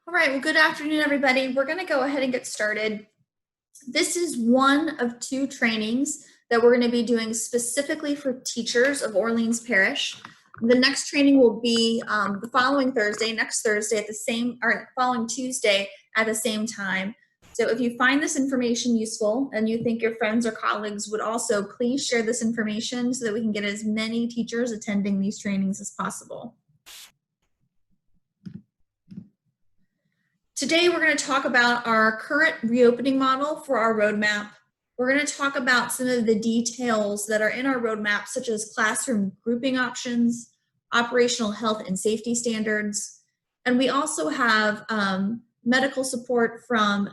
All right, well, good afternoon, everybody. We're going to go ahead and get started. This is one of two trainings that we're going to be doing specifically for teachers of Orleans Parish. The next training will be the following Thursday, next Thursday at the same, or following Tuesday at the same time. So if you find this information useful and you think your friends or colleagues would also, please share this information so that we can get as many teachers attending these trainings as possible. Today, we're going to talk about our current reopening model for our roadmap. We're going to talk about some of the details that are in our roadmap, such as classroom grouping options, operational health and safety standards, and we also have medical support from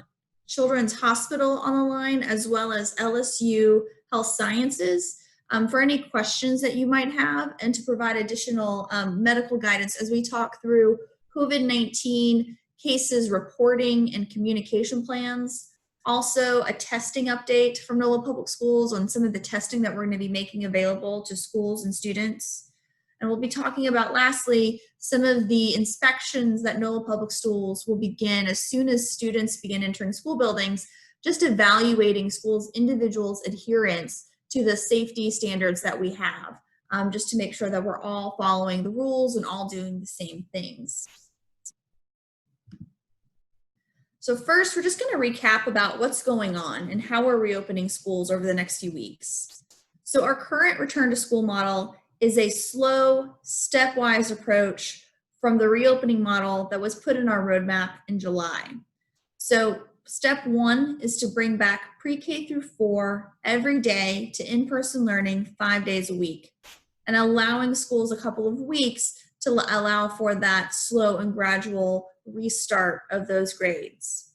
Children's Hospital on the line, as well as LSU Health Sciences for any questions that you might have, and to provide additional medical guidance as we talk through COVID-19 cases reporting and communication plans. Also, a testing update from NOLA Public Schools on some of the testing that we're going to be making available to schools and students. And we'll be talking about, lastly, some of the inspections that NOLA Public Schools will begin as soon as students begin entering school buildings, just evaluating schools' individuals' adherence to the safety standards that we have, just to make sure that we're all following the rules and all doing the same things. So first, we're just going to recap about what's going on and how we're reopening schools over the next few weeks. So our current return to school model is a slow, stepwise approach from the reopening model that was put in our roadmap in July. So step one is to bring back pre-K through 4 every day to in-person learning 5 days a week, and allowing schools a couple of weeks to allow for that slow and gradual restart of those grades.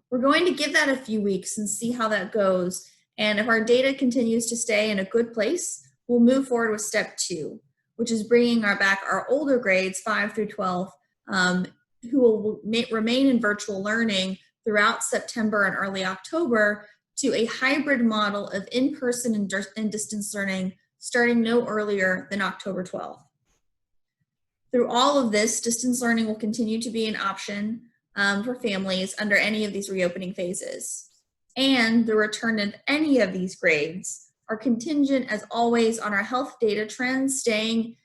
We're going to give that a few weeks and see how that goes. And if our data continues to stay in a good place, we'll move forward with step 2, which is bringing back our older grades, 5 through 12, who will remain in virtual learning throughout September and early October, to a hybrid model of in-person and distance learning starting no earlier than October 12th. Through all of this, distance learning will continue to be an option for families under any of these reopening phases. And the return of any of these grades are contingent, as always, on our health data trends staying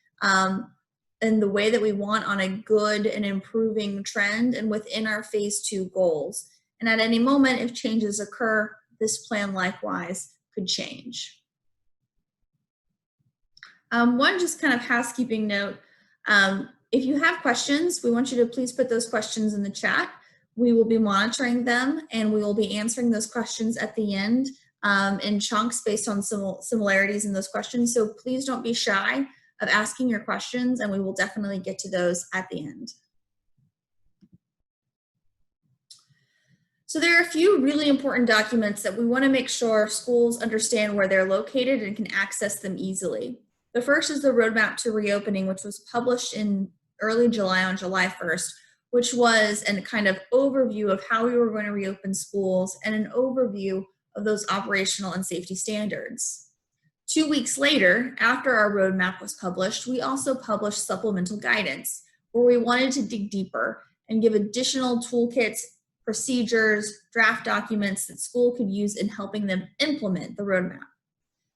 in the way that we want, on a good and improving trend and within our phase 2 goals. And at any moment, if changes occur, this plan likewise could change. One just kind of housekeeping note. If you have questions, we want you to please put those questions in the chat. We will be monitoring them, and we will be answering those questions at the end in chunks based on similarities in those questions. So please don't be shy of asking your questions, and we will definitely get to those at the end. So there are a few really important documents that we want to make sure schools understand where they're located and can access them easily. The first is the roadmap to reopening, which was published in early July, on July 1st, which was a kind of overview of how we were going to reopen schools and an overview of those operational and safety standards. 2 weeks later, after our roadmap was published, we also published supplemental guidance, where we wanted to dig deeper and give additional toolkits, procedures, draft documents that school could use in helping them implement the roadmap.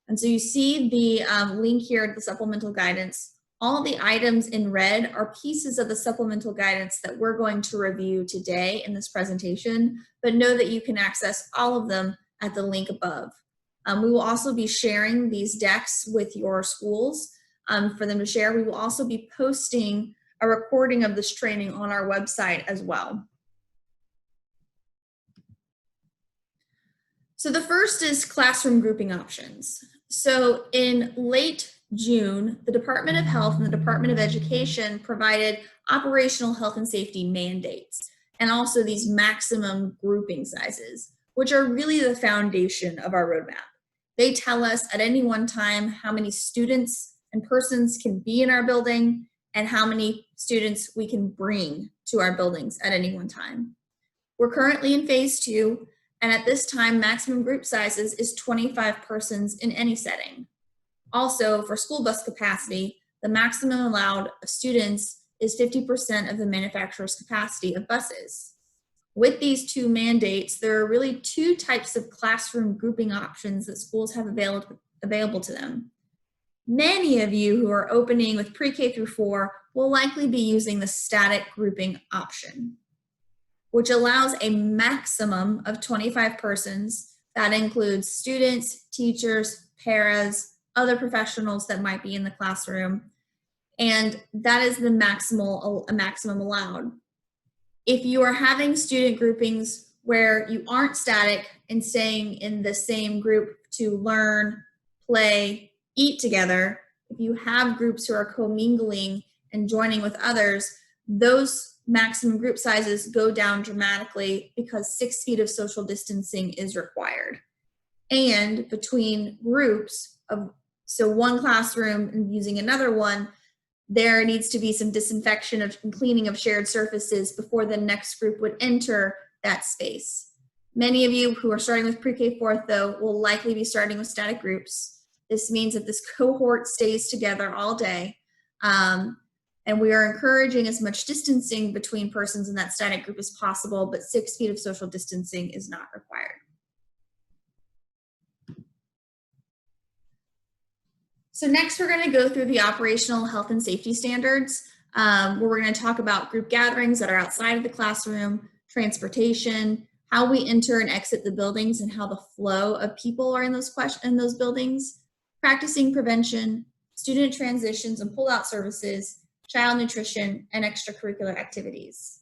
And so you see the link here to the supplemental guidance. All the items in red are pieces of the supplemental guidance that we're going to review today in this presentation, but know that you can access all of them at the link above. We will also be sharing these decks with your schools for them to share. We will also be posting a recording of this training on our website as well. So the first is classroom grouping options. So in late June, the Department of Health and the Department of Education provided operational health and safety mandates, and also these maximum grouping sizes, which are really the foundation of our roadmap. They tell us at any one time how many students and persons can be in our building and how many students we can bring to our buildings at any one time. We're currently in phase 2, and at this time, maximum group sizes is 25 persons in any setting. Also, for school bus capacity, the maximum allowed students is 50% of the manufacturer's capacity of buses. With these two mandates, there are really two types of classroom grouping options that schools have available to them. Many of you who are opening with pre-K through 4 will likely be using the static grouping option, which allows a maximum of 25 persons. That includes students, teachers, paras, other professionals that might be in the classroom, and that is the maximum allowed. If you are having student groupings where you aren't static and staying in the same group to learn, play, eat together, if you have groups who are commingling and joining with others, those maximum group sizes go down dramatically because 6 feet of social distancing is required. And between groups of, so one classroom and using another one, there needs to be some disinfection and cleaning of shared surfaces before the next group would enter that space. Many of you who are starting with pre-K 4th, though, will likely be starting with static groups. This means that this cohort stays together all day. And we are encouraging as much distancing between persons in that static group as possible, but 6 feet of social distancing is not required. So next we're going to go through the operational health and safety standards, where we're going to talk about group gatherings that are outside of the classroom, transportation, how we enter and exit the buildings and how the flow of people are in those buildings, practicing prevention, student transitions and pull-out services, child nutrition, and extracurricular activities.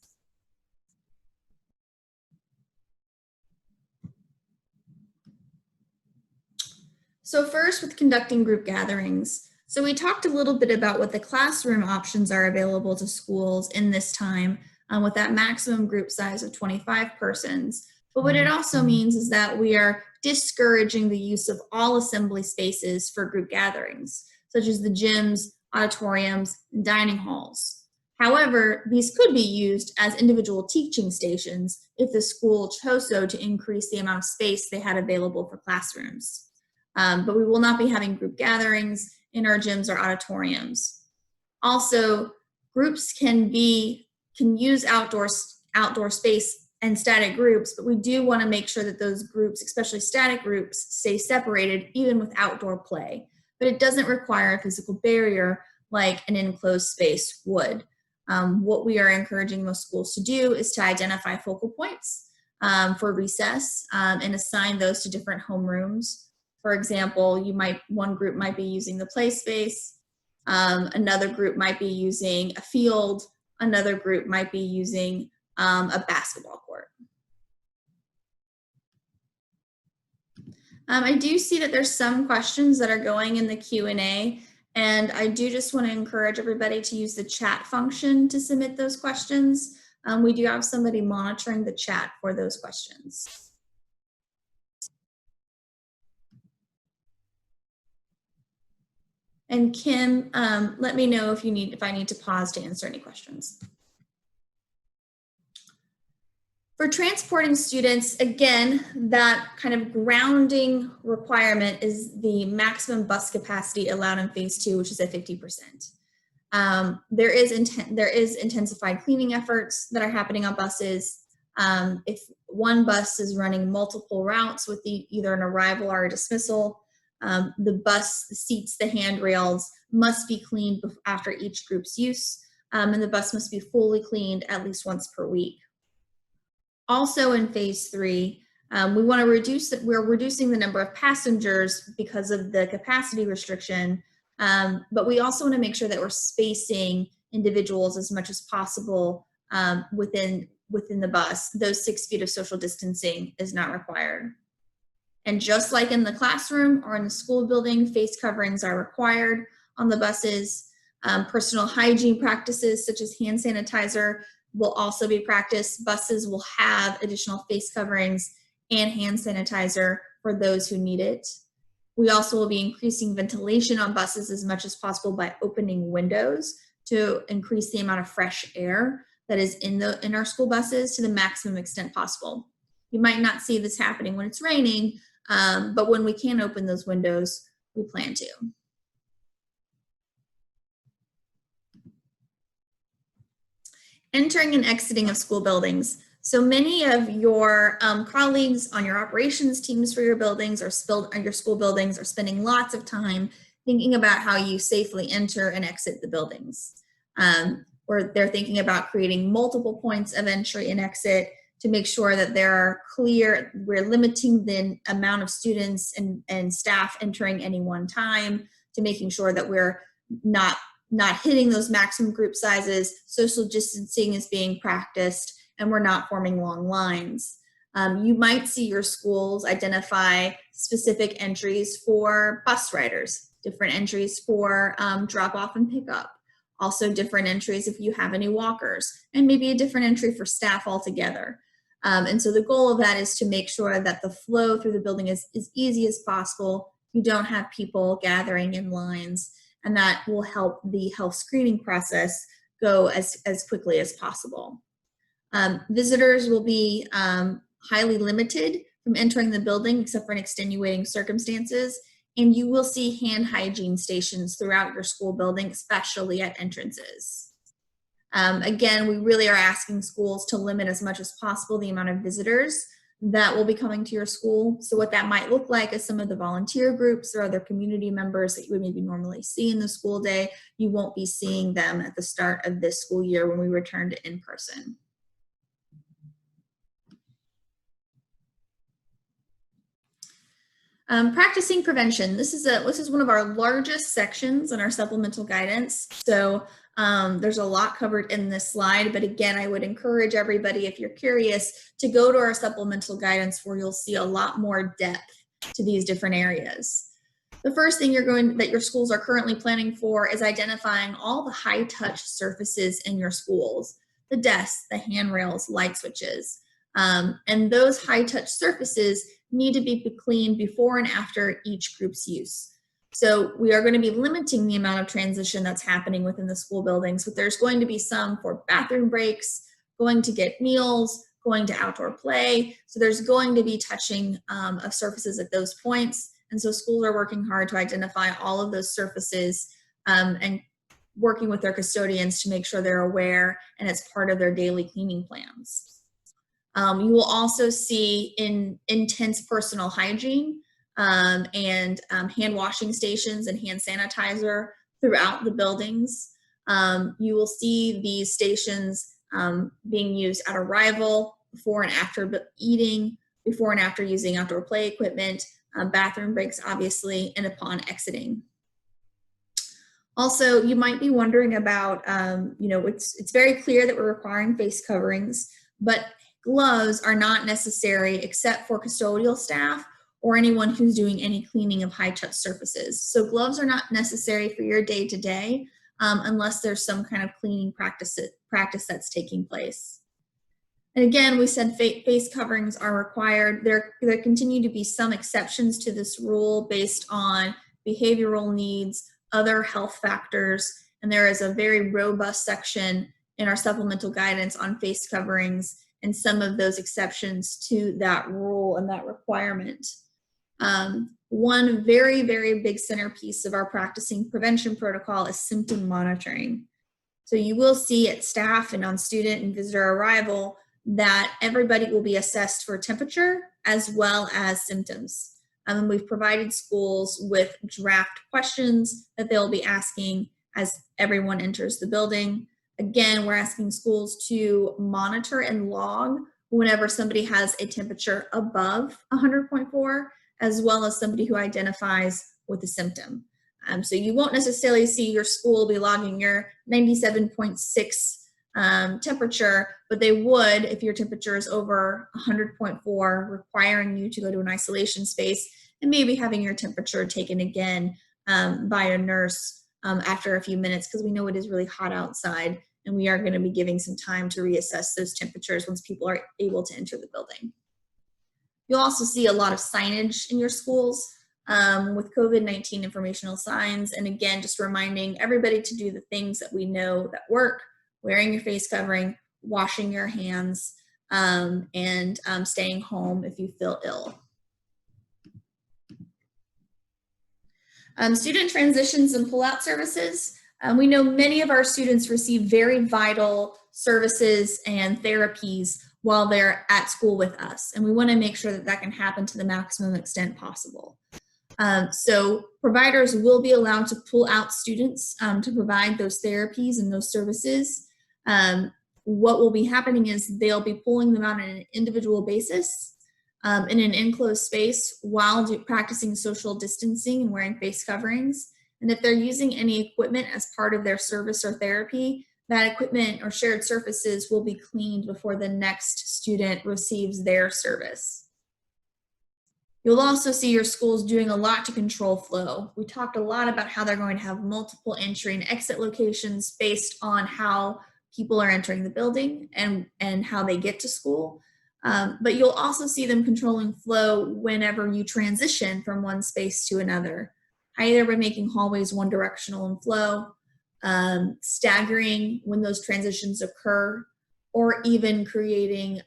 So first, with conducting group gatherings. So we talked a little bit about what the classroom options are available to schools in this time with that maximum group size of 25 persons. But what it also means is that we are discouraging the use of all assembly spaces for group gatherings, such as the gyms, auditoriums, and dining halls. However, these could be used as individual teaching stations if the school chose so to increase the amount of space they had available for classrooms. But we will not be having group gatherings in our gyms or auditoriums. Also, groups can use outdoor space and static groups, but we do want to make sure that those groups, especially static groups, stay separated even with outdoor play. But it doesn't require a physical barrier like an enclosed space would. What we are encouraging most schools to do is to identify focal points for recess and assign those to different homerooms. For example, one group might be using the play space, another group might be using a field, another group might be using a basketball court. I do see that there's some questions that are going in the Q&A, and I do just want to encourage everybody to use the chat function to submit those questions. We do have somebody monitoring the chat for those questions. And Kim, let me know if I need to pause to answer any questions. For transporting students, again, that kind of grounding requirement is the maximum bus capacity allowed in phase 2, which is at 50%. There is intensified cleaning efforts that are happening on buses. If one bus is running multiple routes with either an arrival or a dismissal, the bus, the seats, the handrails must be cleaned after each group's use, and the bus must be fully cleaned at least once per week. Also in phase 3, we're reducing the number of passengers because of the capacity restriction, but we also want to make sure that we're spacing individuals as much as possible within the bus. Those 6 feet of social distancing is not required. And just like in the classroom or in the school building, face coverings are required on the buses. Personal hygiene practices such as hand sanitizer will also be practiced. Buses will have additional face coverings and hand sanitizer for those who need it. We also will be increasing ventilation on buses as much as possible by opening windows to increase the amount of fresh air that is in our school buses to the maximum extent possible. You might not see this happening when it's raining, but when we can open those windows, we plan to. Entering and exiting of school buildings. So many of your colleagues on your operations teams for your buildings or your school buildings are spending lots of time thinking about how you safely enter and exit the buildings. Or they're thinking about creating multiple points of entry and exit to make sure that they're clear. We're limiting the amount of students and staff entering any one time, to making sure that we're not hitting those maximum group sizes, social distancing is being practiced, and we're not forming long lines. You might see your schools identify specific entries for bus riders, different entries for drop off and pick up, also different entries if you have any walkers, and maybe a different entry for staff altogether. And so the goal of that is to make sure that the flow through the building is as easy as possible. You don't have people gathering in lines, and that will help the health screening process go as quickly as possible. Visitors will be highly limited from entering the building except for in extenuating circumstances, and you will see hand hygiene stations throughout your school building, especially at entrances. Again, we really are asking schools to limit as much as possible the amount of visitors that will be coming to your school. So what that might look like is some of the volunteer groups or other community members that you would maybe normally see in the school day, you won't be seeing them at the start of this school year when we return to in-person. Practicing prevention. This is one of our largest sections in our supplemental guidance. So there's a lot covered in this slide, but again, I would encourage everybody, if you're curious, to go to our supplemental guidance where you'll see a lot more depth to these different areas. The first thing that your schools are currently planning for is identifying all the high touch surfaces in your schools, the desks, the handrails, light switches, and those high touch surfaces need to be cleaned before and after each group's use. So we are going to be limiting the amount of transition that's happening within the school buildings, but there's going to be some for bathroom breaks, going to get meals, going to outdoor play. So there's going to be touching of surfaces at those points. And so schools are working hard to identify all of those surfaces and working with their custodians to make sure they're aware and it's part of their daily cleaning plans. You will also see intense personal hygiene and hand washing stations and hand sanitizer throughout the buildings. You will see these stations being used at arrival, before and after eating, before and after using outdoor play equipment, bathroom breaks, obviously, and upon exiting. Also, you might be wondering about, it's very clear that we're requiring face coverings, but gloves are not necessary except for custodial staff or anyone who's doing any cleaning of high touch surfaces. So gloves are not necessary for your day-to-day unless there's some kind of cleaning practice that's taking place. And again, we said face coverings are required. There continue to be some exceptions to this rule based on behavioral needs, other health factors, and there is a very robust section in our supplemental guidance on face coverings and some of those exceptions to that rule and that requirement. One very, very big centerpiece of our practicing prevention protocol is symptom monitoring. So you will see at staff and on student and visitor arrival that everybody will be assessed for temperature as well as symptoms. And we've provided schools with draft questions that they'll be asking as everyone enters the building. Again, we're asking schools to monitor and log whenever somebody has a temperature above 100.4, as well as somebody who identifies with a symptom. So you won't necessarily see your school be logging your 97.6 temperature, but they would if your temperature is over 100.4, requiring you to go to an isolation space and maybe having your temperature taken again by a nurse after a few minutes, because we know it is really hot outside and we are going to be giving some time to reassess those temperatures once people are able to enter the building. You'll also see a lot of signage in your schools with COVID-19 informational signs. And again, just reminding everybody to do the things that we know that work: wearing your face covering, washing your hands, and staying home if you feel ill. Student transitions and pullout services. We know many of our students receive very vital services and therapies while they're at school with us, and we want to make sure that that can happen to the maximum extent possible. So providers will be allowed to pull out students to provide those therapies and those services. What will be happening is they'll be pulling them out on an individual basis in an enclosed space while practicing social distancing and wearing face coverings. And if they're using any equipment as part of their service or therapy, that equipment or shared surfaces will be cleaned before the next student receives their service. You'll also see your schools doing a lot to control flow. We talked a lot about how they're going to have multiple entry and exit locations based on how people are entering the building and how they get to school. But you'll also see them controlling flow whenever you transition from one space to another, either by making hallways one directional in flow, staggering when those transitions occur, or even creating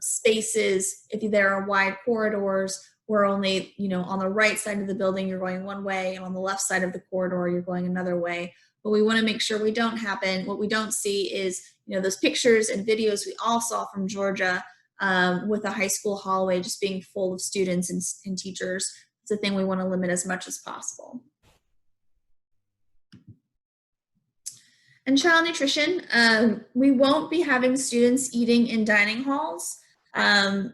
spaces if there are wide corridors where only, on the right side of the building you're going one way, and on the left side of the corridor you're going another way. But we want to make sure what we don't see is, those pictures and videos we all saw from Georgia with a high school hallway just being full of students and teachers. It's a thing we want to limit as much as possible. And child nutrition, we won't be having students eating in dining halls.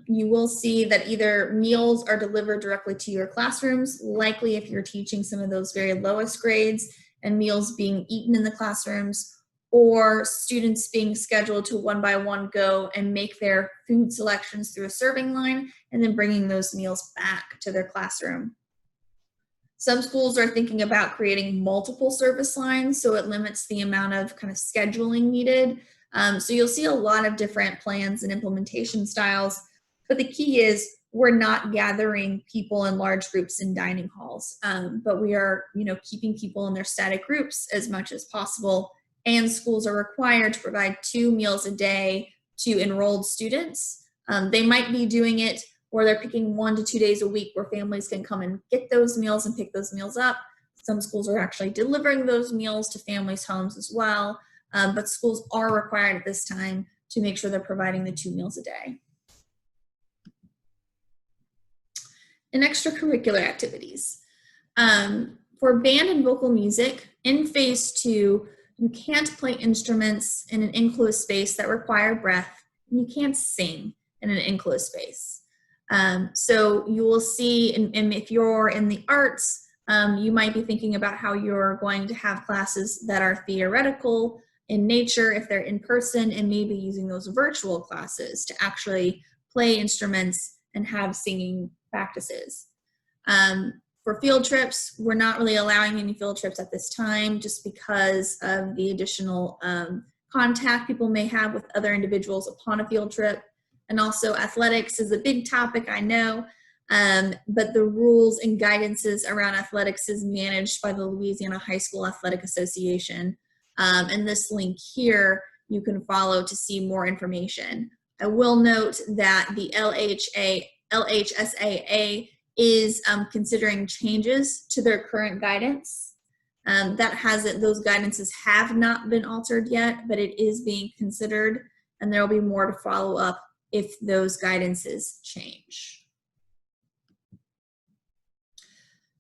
You will see that either meals are delivered directly to your classrooms, likely if you're teaching some of those very lowest grades, and meals being eaten in the classrooms, or students being scheduled to one by one go and make their food selections through a serving line and then bringing those meals back to their classroom. Some schools are thinking about creating multiple service lines, so it limits the amount of kind of scheduling needed. So you'll see a lot of different plans and implementation styles, but the key is we're not gathering people in large groups in dining halls, but we are, keeping people in their static groups as much as possible. And schools are required to provide 2 meals a day to enrolled students. They might be doing it, or they're picking 1 to 2 days a week where families can come and get those meals and pick those meals up. Some schools are actually delivering those meals to families' homes as well. But schools are required at this time to make sure they're providing the 2 meals a day. And extracurricular activities. For band and vocal music, in phase 2, you can't play instruments in an enclosed space that require breath, and you can't sing in an enclosed space. So you will see, and if you're in the arts, you might be thinking about how you're going to have classes that are theoretical in nature if they're in person, and maybe using those virtual classes to actually play instruments and have singing practices. For field trips, we're not really allowing any field trips at this time just because of the additional contact people may have with other individuals upon a field trip. And also athletics is a big topic, I know, but the rules and guidances around athletics is managed by the Louisiana High School Athletic Association. And this link here you can follow to see more information. I will note that the LHSAA is considering changes to their current guidance. Those guidances have not been altered yet, but it is being considered, and there will be more to follow up if those guidances change.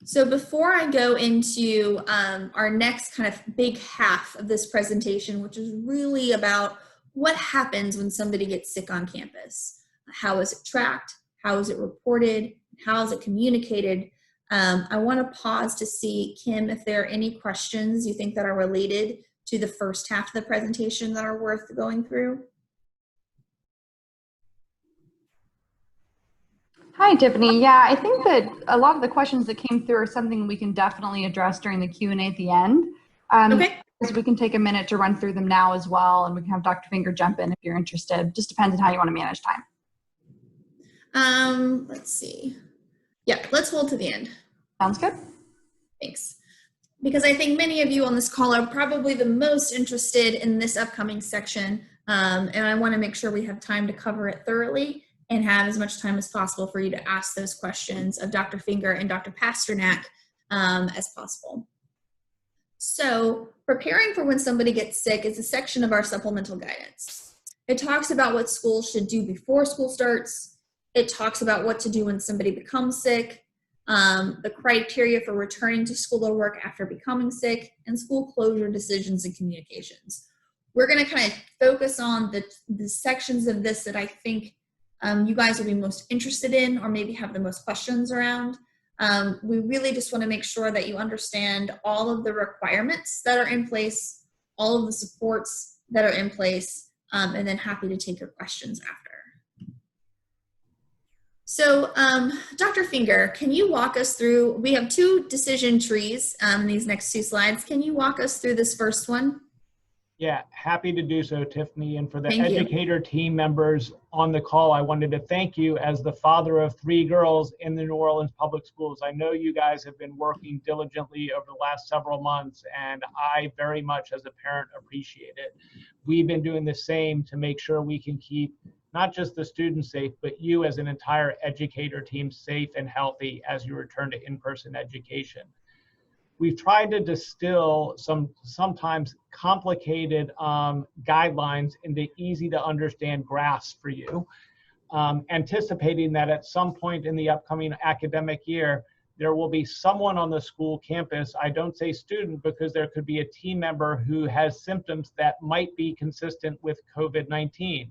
So before I go into our next kind of big half of this presentation, which is really about what happens when somebody gets sick on campus. How is it tracked? How is it reported? How is it communicated? I want to pause to see, Kim, if there are any questions you think that are related to the first half of the presentation that are worth going through. Hi, Tiffany. Yeah, I think that a lot of the questions that came through are something we can definitely address during the Q&A at the end. Okay. So we can take a minute to run through them now as well, and we can have Dr. Finger jump in if you're interested. Just depends on how you want to manage time. Let's see. Yeah, let's hold to the end. Sounds good. Thanks. Because I think many of you on this call are probably the most interested in this upcoming section, and I want to make sure we have time to cover it thoroughly and have as much time as possible for you to ask those questions of Dr. Finger and Dr. Pasternak as possible. So preparing for when somebody gets sick is a section of our supplemental guidance. It talks about what schools should do before school starts. It talks about what to do when somebody becomes sick, the criteria for returning to school or work after becoming sick, and school closure decisions and communications. We're going to kind of focus on the sections of this that I think you guys will be most interested in or maybe have the most questions around. We really just want to make sure that you understand all of the requirements that are in place, all of the supports that are in place, and then happy to take your questions after. So Dr. Finger, can you walk us through, we have 2 decision trees in these next 2 slides. Can you walk us through this first one? Yeah, happy to do so, Tiffany. And for the Thank you. educator team members on the call, I wanted to thank you as the father of 3 girls in the New Orleans public schools. I know you guys have been working diligently over the last several months, and I very much as a parent appreciate it. We've been doing the same to make sure we can keep not just the students safe, but you as an entire educator team safe and healthy as you return to in-person education. We've tried to distill some sometimes complicated guidelines into easy to understand graphs for you, anticipating that at some point in the upcoming academic year, there will be someone on the school campus, I don't say student because there could be a team member who has symptoms that might be consistent with COVID-19.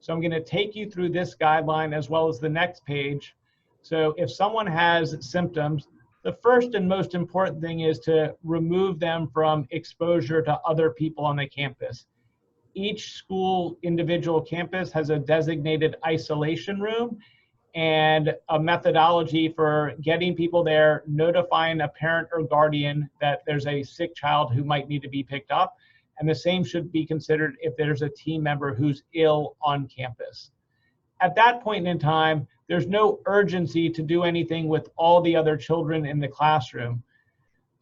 So I'm going to take you through this guideline as well as the next page. So if someone has symptoms, the first and most important thing is to remove them from exposure to other people on the campus. Each school individual campus has a designated isolation room and a methodology for getting people there, notifying a parent or guardian that there's a sick child who might need to be picked up. And the same should be considered if there's a team member who's ill on campus. At that point in time, there's no urgency to do anything with all the other children in the classroom.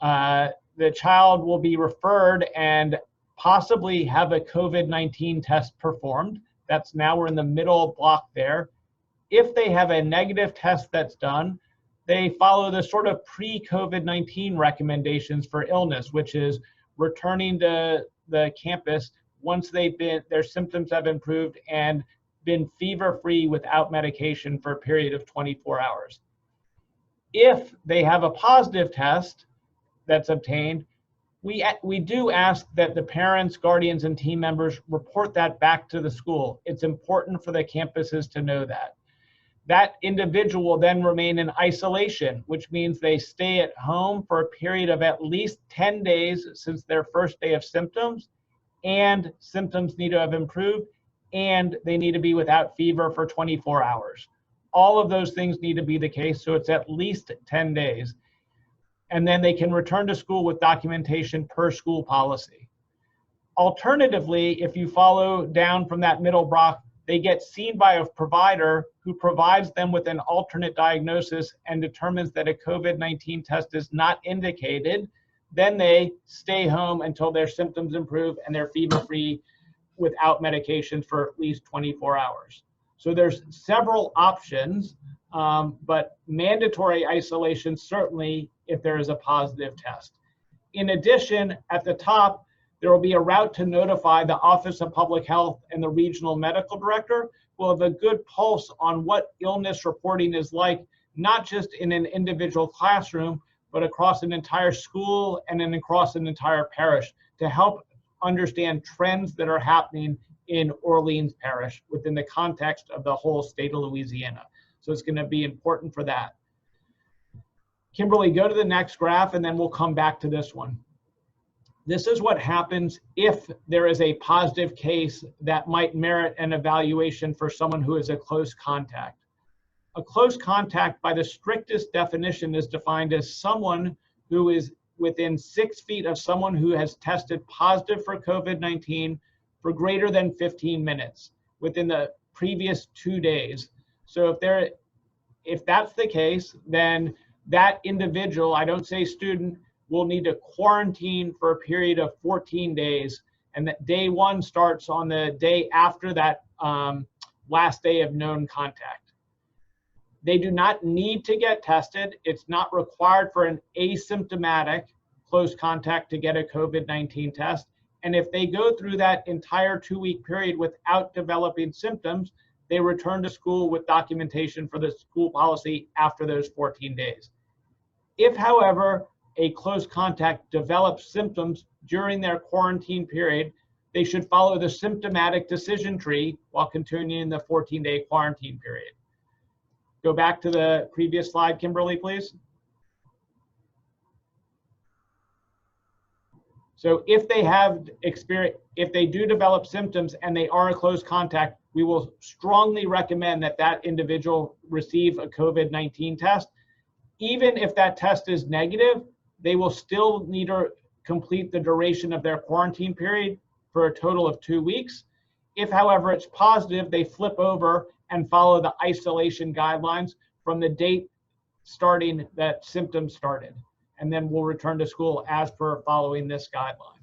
The child will be referred and possibly have a COVID-19 test performed. That's now we're in the middle block there. If they have a negative test that's done, they follow the sort of pre-COVID-19 recommendations for illness, which is returning to the campus once their symptoms have improved and been fever-free without medication for a period of 24 hours. If they have a positive test that's obtained, we do ask that the parents, guardians, and team members report that back to the school. It's important for the campuses to know that. That individual will then remain in isolation, which means they stay at home for a period of at least 10 days since their first day of symptoms, and symptoms need to have improved, and they need to be without fever for 24 hours. All of those things need to be the case, so it's at least 10 days. And then they can return to school with documentation per school policy. Alternatively, if you follow down from that middle block, they get seen by a provider who provides them with an alternate diagnosis and determines that a COVID-19 test is not indicated. Then they stay home until their symptoms improve and they're fever-free without medication for at least 24 hours. So there's several options, but mandatory isolation certainly if there is a positive test. In addition, at the top, there will be a route to notify the Office of Public Health and the regional medical director who will have a good pulse on what illness reporting is like, not just in an individual classroom, but across an entire school and then across an entire parish to help understand trends that are happening in Orleans Parish within the context of the whole state of Louisiana. So it's going to be important for that. Kimberly, go to the next graph and then we'll come back to this one. This is what happens if there is a positive case that might merit an evaluation for someone who is a close contact. A close contact by the strictest definition is defined as someone who is within 6 feet of someone who has tested positive for COVID-19 for greater than 15 minutes within the previous 2 days. So if that's the case, then that individual, I don't say student, will need to quarantine for a period of 14 days. And that day 1 starts on the day after that last day of known contact. They do not need to get tested. It's not required for an asymptomatic close contact to get a COVID-19 test. And if they go through that entire 2-week period without developing symptoms, they return to school with documentation for the school policy after those 14 days. If, however, a close contact develops symptoms during their quarantine period, they should follow the symptomatic decision tree while continuing the 14-day quarantine period. Go back to the previous slide, Kimberly, please. So if they have experience, if they do develop symptoms and they are a close contact, we will strongly recommend that that individual receive a COVID-19 test. Even if that test is negative, they will still need to complete the duration of their quarantine period for a total of 2 weeks. If, however, it's positive, they flip over and follow the isolation guidelines from the date starting that symptoms started. And then we'll return to school as per following this guideline.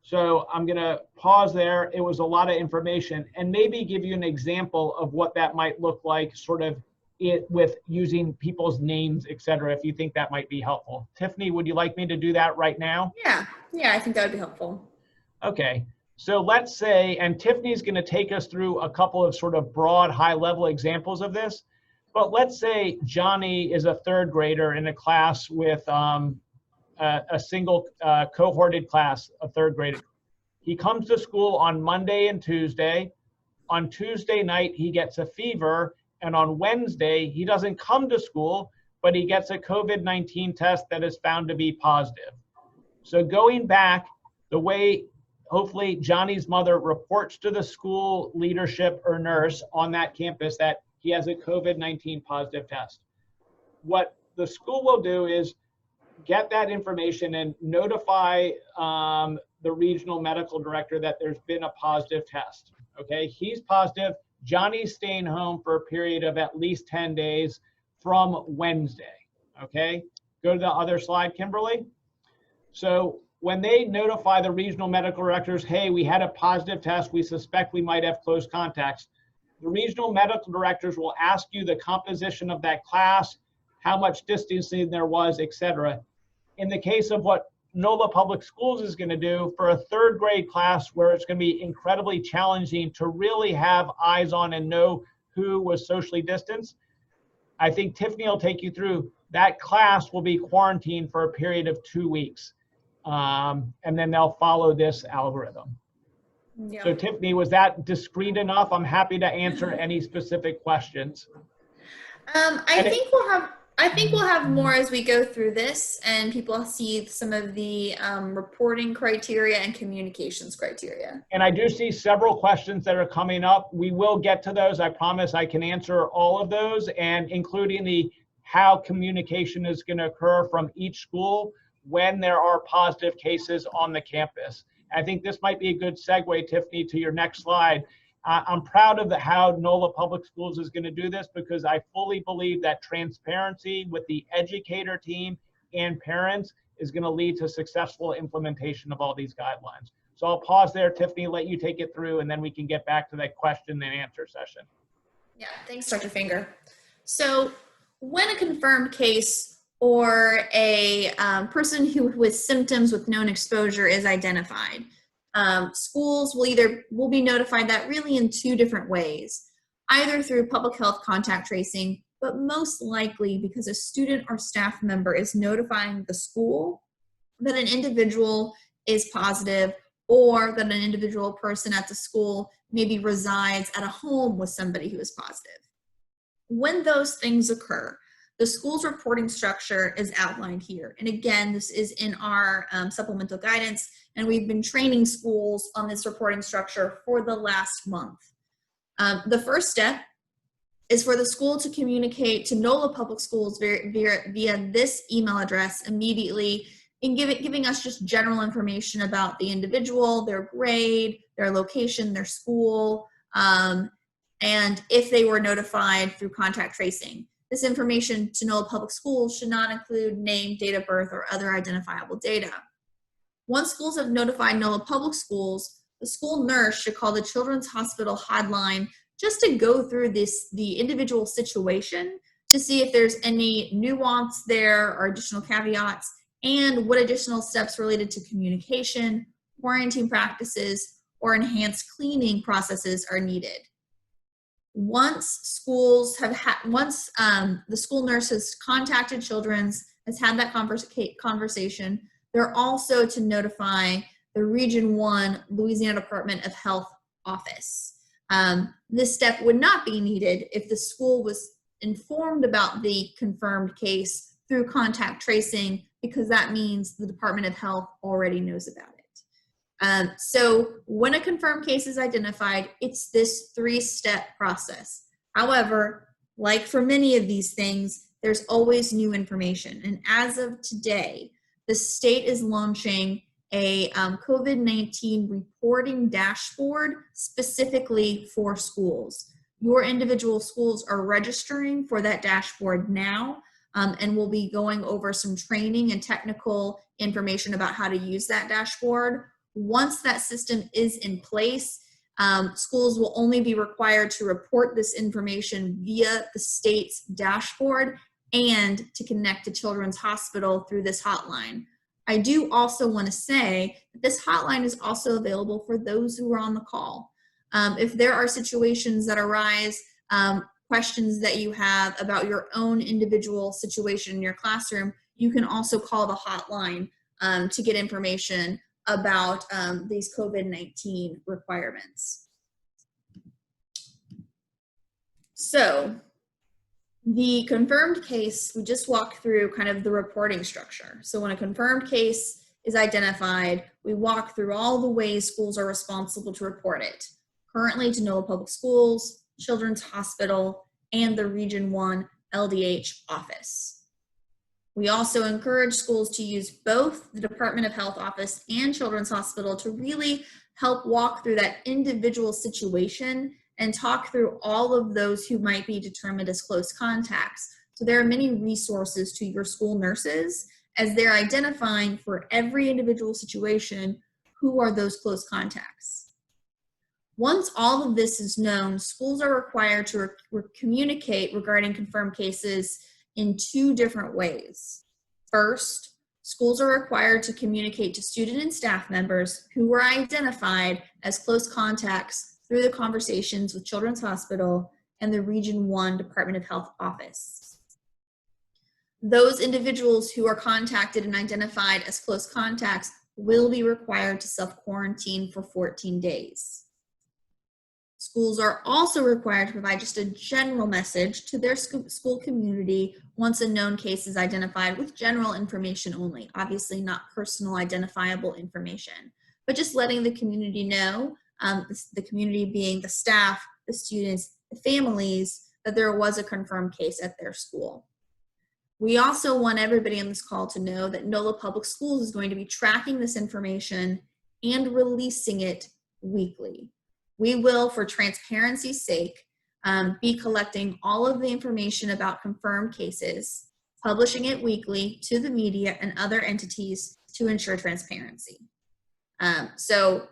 So I'm gonna pause there. It was a lot of information, and maybe give you an example of what that might look like, sort of it with using people's names, et cetera, if you think that might be helpful. Tiffany, would you like me to do that right now? Yeah, I think that would be helpful. Okay, so let's say, and Tiffany's gonna take us through a couple of sort of broad, high-level examples of this, but let's say Johnny is a 3rd grader in a class with a single cohorted class of 3rd grade. He comes to school on Monday and Tuesday. On Tuesday night, he gets a fever, and on Wednesday, he doesn't come to school, but he gets a COVID-19 test that is found to be positive. So going back, the way hopefully Johnny's mother reports to the school leadership or nurse on that campus that he has a COVID-19 positive test. What the school will do is get that information and notify the regional medical director that there's been a positive test. Okay, he's positive. Johnny's staying home for a period of at least 10 days from Wednesday. Okay, go to the other slide, Kimberly. So when they notify the regional medical directors, hey, we had a positive test, we suspect we might have close contacts, the regional medical directors will ask you the composition of that class, how much distancing there was, et cetera. In the case of what NOLA Public Schools is going to do for a 3rd grade class where it's going to be incredibly challenging to really have eyes on and know who was socially distanced, I think Tiffany will take you through. That class will be quarantined for a period of 2 weeks. And then they'll follow this algorithm. Yeah. So Tiffany, was that discreet enough? I'm happy to answer any specific questions. I think we'll have more as we go through this and people see some of the reporting criteria and communications criteria. And I do see several questions that are coming up. We will get to those. I promise I can answer all of those, and including the how communication is going to occur from each school when there are positive cases on the campus. I think this might be a good segue, Tiffany, to your next slide. I'm proud of how NOLA Public Schools is going to do this, because I fully believe that transparency with the educator team and parents is going to lead to successful implementation of all these guidelines. So I'll pause there, Tiffany, let you take it through, and then we can get back to that question and answer session. Yeah, thanks, Dr. Finger. So when a confirmed case or a person who with symptoms with known exposure is identified, schools will be notified that really in 2 different ways, either through public health contact tracing, but most likely because a student or staff member is notifying the school that an individual is positive, or that an individual person at the school maybe resides at a home with somebody who is positive. When those things occur, the school's reporting structure is outlined here. And again, this is in our supplemental guidance, and we've been training schools on this reporting structure for the last month. The first step is for the school to communicate to NOLA Public Schools via this email address immediately, and giving us just general information about the individual, their grade, their location, their school, and if they were notified through contact tracing. This information to NOLA Public Schools should not include name, date of birth, or other identifiable data. Once schools have notified NOLA Public Schools, the school nurse should call the Children's Hospital hotline just to go through the individual situation to see if there's any nuance there or additional caveats, and what additional steps related to communication, quarantine practices, or enhanced cleaning processes are needed. Once schools have the school nurse has contacted Children's, has had that conversation, they're also to notify the Region 1 Louisiana Department of Health office. This step would not be needed if the school was informed about the confirmed case through contact tracing, because that means the Department of Health already knows about it. So when a confirmed case is identified, it's this 3-step process. However, like for many of these things, there's always new information. And as of today, the state is launching a COVID-19 reporting dashboard specifically for schools. Your individual schools are registering for that dashboard now, and we'll be going over some training and technical information about how to use that dashboard. Once that system is in place, schools will only be required to report this information via the state's dashboard and to connect to Children's Hospital through this hotline. I do also want to say that this hotline is also available for those who are on the call. If there are situations that arise, questions that you have about your own individual situation in your classroom, you can also call the hotline to get information about these COVID-19 requirements. So the confirmed case, we just walked through kind of the reporting structure. So when a confirmed case is identified, we walk through all the ways schools are responsible to report it. Currently to NOLA Public Schools, Children's Hospital, and the Region 1 LDH office. We also encourage schools to use both the Department of Health office and Children's Hospital to really help walk through that individual situation and talk through all of those who might be determined as close contacts. So there are many resources to your school nurses as they're identifying for every individual situation who are those close contacts. Once all of this is known, schools are required to communicate regarding confirmed cases in 2 different ways. First, schools are required to communicate to student and staff members who were identified as close contacts through the conversations with Children's Hospital and the Region 1 Department of Health office. Those individuals who are contacted and identified as close contacts will be required to self-quarantine for 14 days. Schools are also required to provide just a general message to their school community once a known case is identified, with general information only, obviously not personal identifiable information, but just letting the community know, the community being the staff, the students, the families, that there was a confirmed case at their school. We also want everybody on this call to know that NOLA Public Schools is going to be tracking this information and releasing it weekly. We will, for transparency's sake, be collecting all of the information about confirmed cases, publishing it weekly to the media and other entities to ensure transparency. So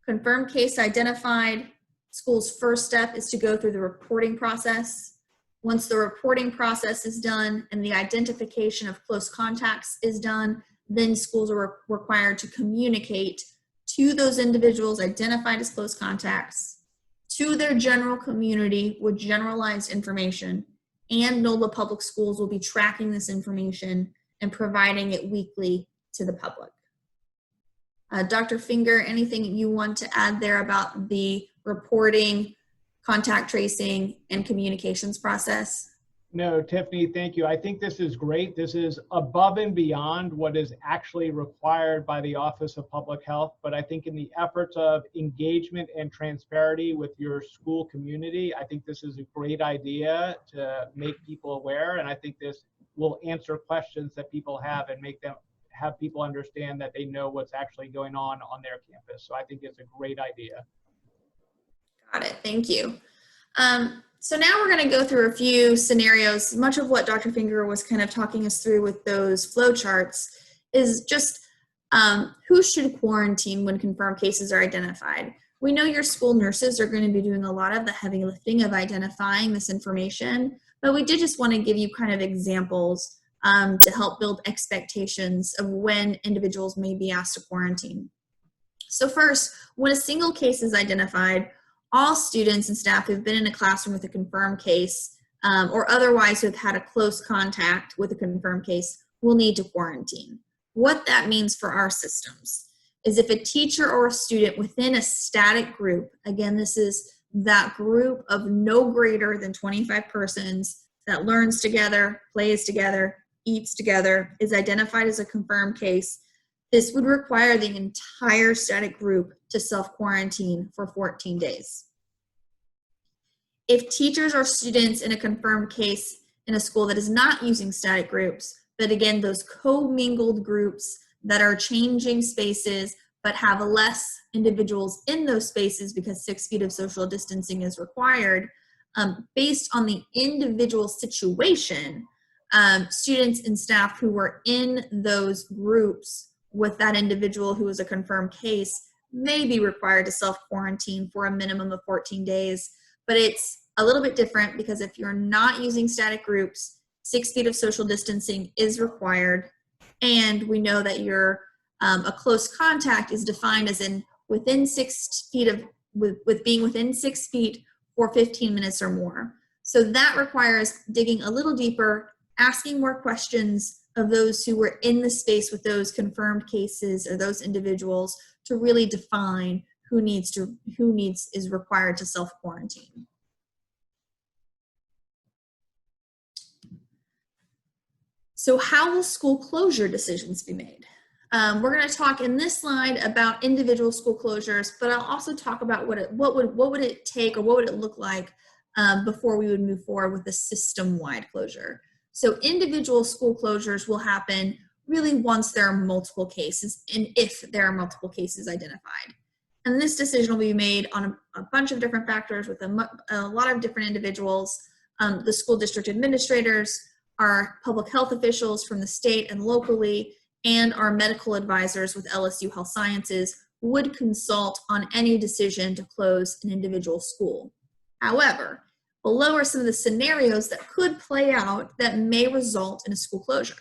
confirmed case identified, school's first step is to go through the reporting process. Once the reporting process is done and the identification of close contacts is done, then schools are required to communicate to those individuals identified as close contacts, to their general community with generalized information, and NOLA Public Schools will be tracking this information and providing it weekly to the public. Dr. Finger, anything you want to add there about the reporting, contact tracing, and communications process? No, Tiffany, thank you. I think this is great. This is above and beyond what is actually required by the Office of Public Health. But I think in the efforts of engagement and transparency with your school community, I think this is a great idea to make people aware. And I think this will answer questions that people have and have people understand that they know what's actually going on their campus. So I think it's a great idea. Got it. Thank you. So now we're going to go through a few scenarios. Much of what Dr. Finger was kind of talking us through with those flow charts is just who should quarantine when confirmed cases are identified. We know your school nurses are going to be doing a lot of the heavy lifting of identifying this information, but we did just want to give you kind of examples to help build expectations of when individuals may be asked to quarantine. So first, when a single case is identified, all students and staff who've been in a classroom with a confirmed case or otherwise who have had a close contact with a confirmed case will need to quarantine. What that means for our systems is if a teacher or a student within a static group, again, this is that group of no greater than 25 persons that learns together, plays together, eats together, is identified as a confirmed case, this would require the entire static group to self-quarantine for 14 days. If teachers or students in a confirmed case in a school that is not using static groups, but again, those co-mingled groups that are changing spaces but have less individuals in those spaces because 6 feet of social distancing is required, based on the individual situation, students and staff who were in those groups with that individual who was a confirmed case may be required to self-quarantine for a minimum of 14 days. But it's a little bit different because if you're not using static groups, 6 feet of social distancing is required. And we know that your a close contact is defined as in within 6 feet of, with being within 6 feet for 15 minutes or more. So that requires digging a little deeper, asking more questions of those who were in the space with those confirmed cases or those individuals to really define who is required to self-quarantine. So how will school closure decisions be made? We're going to talk in this slide about individual school closures, but I'll also talk about what would it take or what would it look like before we would move forward with a system-wide closure. So individual school closures will happen really once there are multiple cases and if there are multiple cases identified. And this decision will be made on a bunch of different factors with a lot of different individuals, the school district administrators, our public health officials from the state and locally, and our medical advisors with LSU Health Sciences would consult on any decision to close an individual school. However, below are some of the scenarios that could play out that may result in a school closure.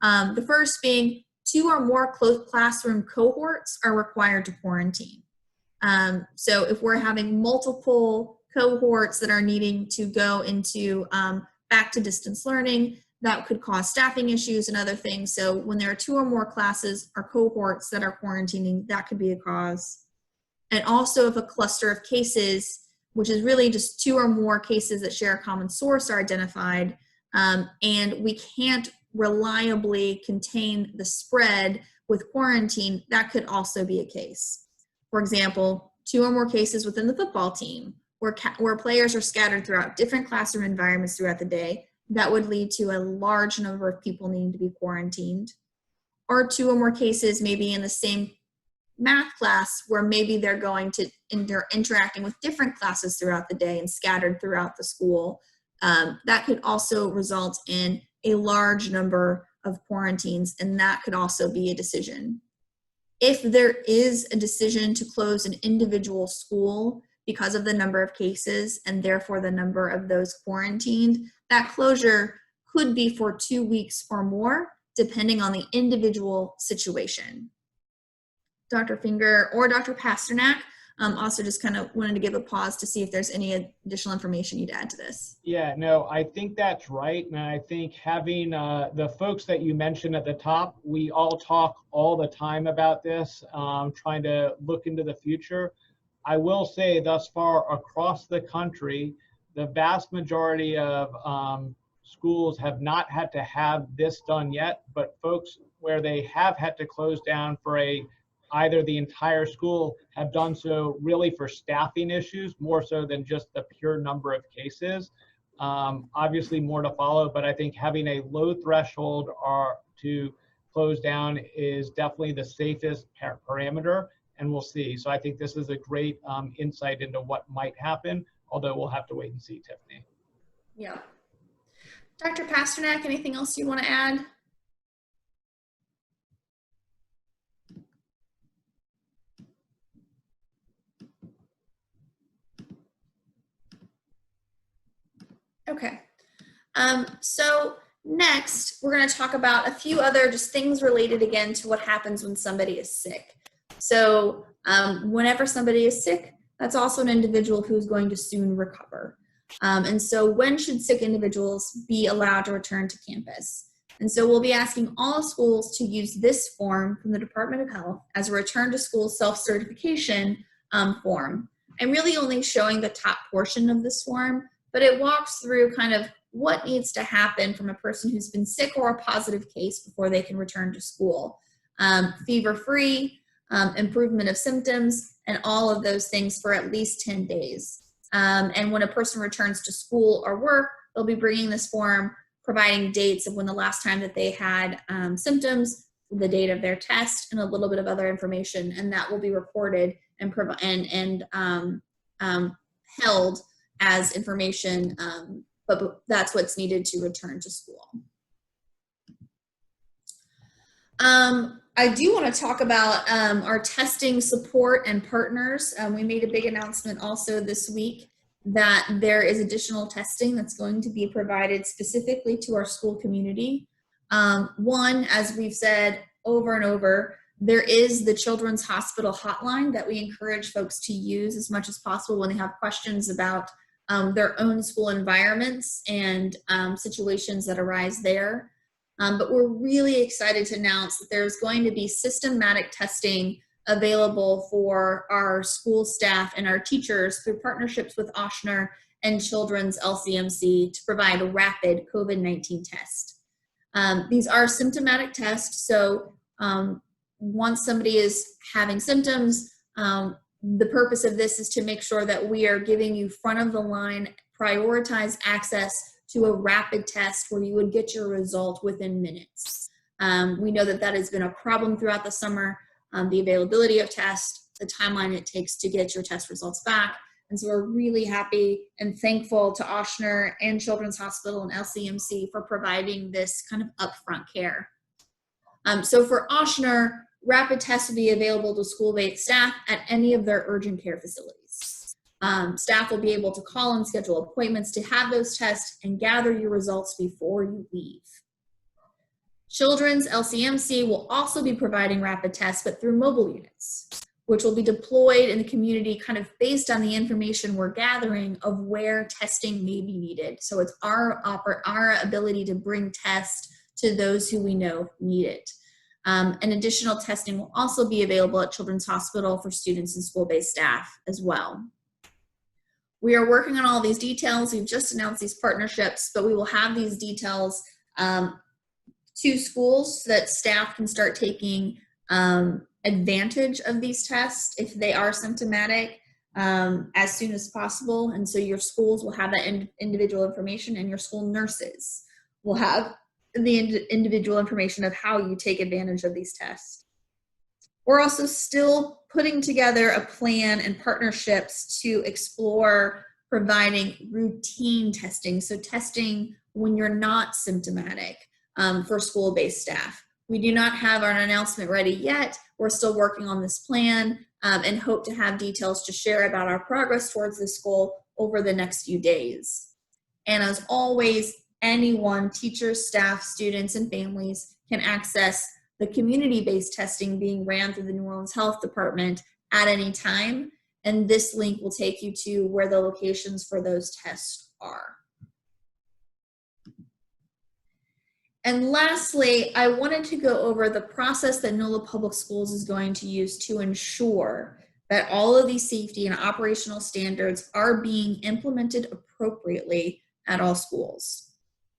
The first being 2 or more classroom cohorts are required to quarantine. So if we're having multiple cohorts that are needing to go into back to distance learning, that could cause staffing issues and other things. So when there are 2 or more classes or cohorts that are quarantining, that could be a cause. And also if a cluster of cases, which is really just 2 or more cases that share a common source, are identified, and we can't reliably contain the spread with quarantine, that could also be a case. For example, 2 or more cases within the football team, where players are scattered throughout different classroom environments throughout the day, that would lead to a large number of people needing to be quarantined. Or 2 or more cases maybe in the same math class where maybe they're interacting with different classes throughout the day and scattered throughout the school. That could also result in a large number of quarantines, and that could also be a decision. If there is a decision to close an individual school because of the number of cases and therefore the number of those quarantined, that closure could be for 2 weeks or more, depending on the individual situation. Dr. Finger or Dr. Pasternak, also just kind of wanted to give a pause to see if there's any additional information you'd add to this. Yeah, no, I think that's right. And I think having the folks that you mentioned at the top, we all talk all the time about this, trying to look into the future. I will say thus far across the country, the vast majority of schools have not had to have this done yet, but folks where they have had to close down for either the entire school have done so really for staffing issues, more so than just the pure number of cases. Obviously more to follow, but I think having a low threshold to close down is definitely the safest parameter, and we'll see. So I think this is a great insight into what might happen, although we'll have to wait and see, Tiffany. Yeah. Dr. Pasternak, anything else you want to add? Okay. So Next, we're going to talk about a few other just things related again to what happens when somebody is sick. So whenever somebody is sick, that's also an individual who's going to soon recover. And so when should sick individuals be allowed to return to campus? And so we'll be asking all schools to use this form from the Department of Health as a return to school self-certification form. I'm really only showing the top portion of this form, but it walks through kind of what needs to happen from a person who's been sick or a positive case before they can return to school. Fever-free, improvement of symptoms, and all of those things for at least 10 days. And when a person returns to school or work, they'll be bringing this form, providing dates of when the last time that they had symptoms, the date of their test, and a little bit of other information, and that will be recorded and held as information, but that's what's needed to return to school. I do want to talk about our testing support and partners. We made a big announcement also this week that there is additional testing that's going to be provided specifically to our school community. One, as we've said over and over, there is the Children's Hospital hotline that we encourage folks to use as much as possible when they have questions about their own school environments and situations that arise there. But we're really excited to announce that there's going to be systematic testing available for our school staff and our teachers through partnerships with Ochsner and Children's LCMC to provide a rapid COVID-19 test. These are symptomatic tests, so once somebody is having symptoms, the purpose of this is to make sure that we are giving you front of the line, prioritized access to a rapid test where you would get your result within minutes. We know that that has been a problem throughout the summer, the availability of tests, the timeline it takes to get your test results back. And so we're really happy and thankful to Ochsner and Children's Hospital and LCMC for providing this kind of upfront care. So for Ochsner, rapid tests will be available to school-based staff at any of their urgent care facilities. Staff will be able to call and schedule appointments to have those tests and gather your results before you leave. Children's LCMC will also be providing rapid tests, but through mobile units, which will be deployed in the community kind of based on the information we're gathering of where testing may be needed. So it's our ability to bring tests to those who we know need it. And additional testing will also be available at Children's Hospital for students and school-based staff as well. We are working on all these details. We've just announced these partnerships, but we will have these details to schools so that staff can start taking advantage of these tests if they are symptomatic as soon as possible. And so your schools will have that individual information, and your school nurses will have the individual information of how you take advantage of these tests. We're also still putting together a plan and partnerships to explore providing routine testing. So testing when you're not symptomatic for school-based staff. We do not have our announcement ready yet. We're still working on this plan and hope to have details to share about our progress towards this goal over the next few days. And as always, anyone, teachers, staff, students, and families can access the community-based testing being ran through the New Orleans Health Department at any time. And this link will take you to where the locations for those tests are. And lastly, I wanted to go over the process that NOLA Public Schools is going to use to ensure that all of these safety and operational standards are being implemented appropriately at all schools.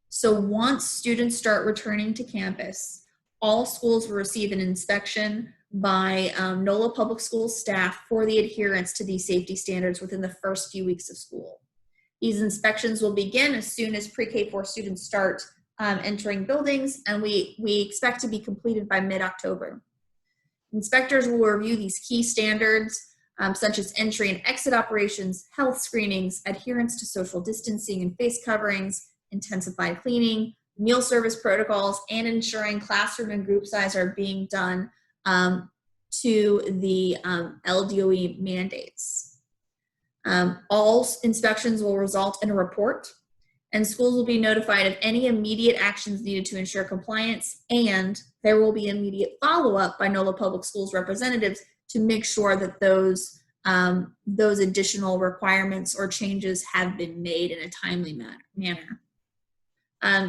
So once students start returning to campus, all schools will receive an inspection by NOLA Public Schools staff for the adherence to these safety standards within the first few weeks of school. These inspections will begin as soon as pre-K-4 students start entering buildings, and we expect to be completed by mid-October. Inspectors will review these key standards such as entry and exit operations, health screenings, adherence to social distancing and face coverings, intensified cleaning, meal service protocols, and ensuring classroom and group size are being done to the LDOE mandates. All inspections will result in a report, and schools will be notified of any immediate actions needed to ensure compliance, and there will be immediate follow-up by NOLA Public Schools representatives to make sure that those additional requirements or changes have been made in a timely manner.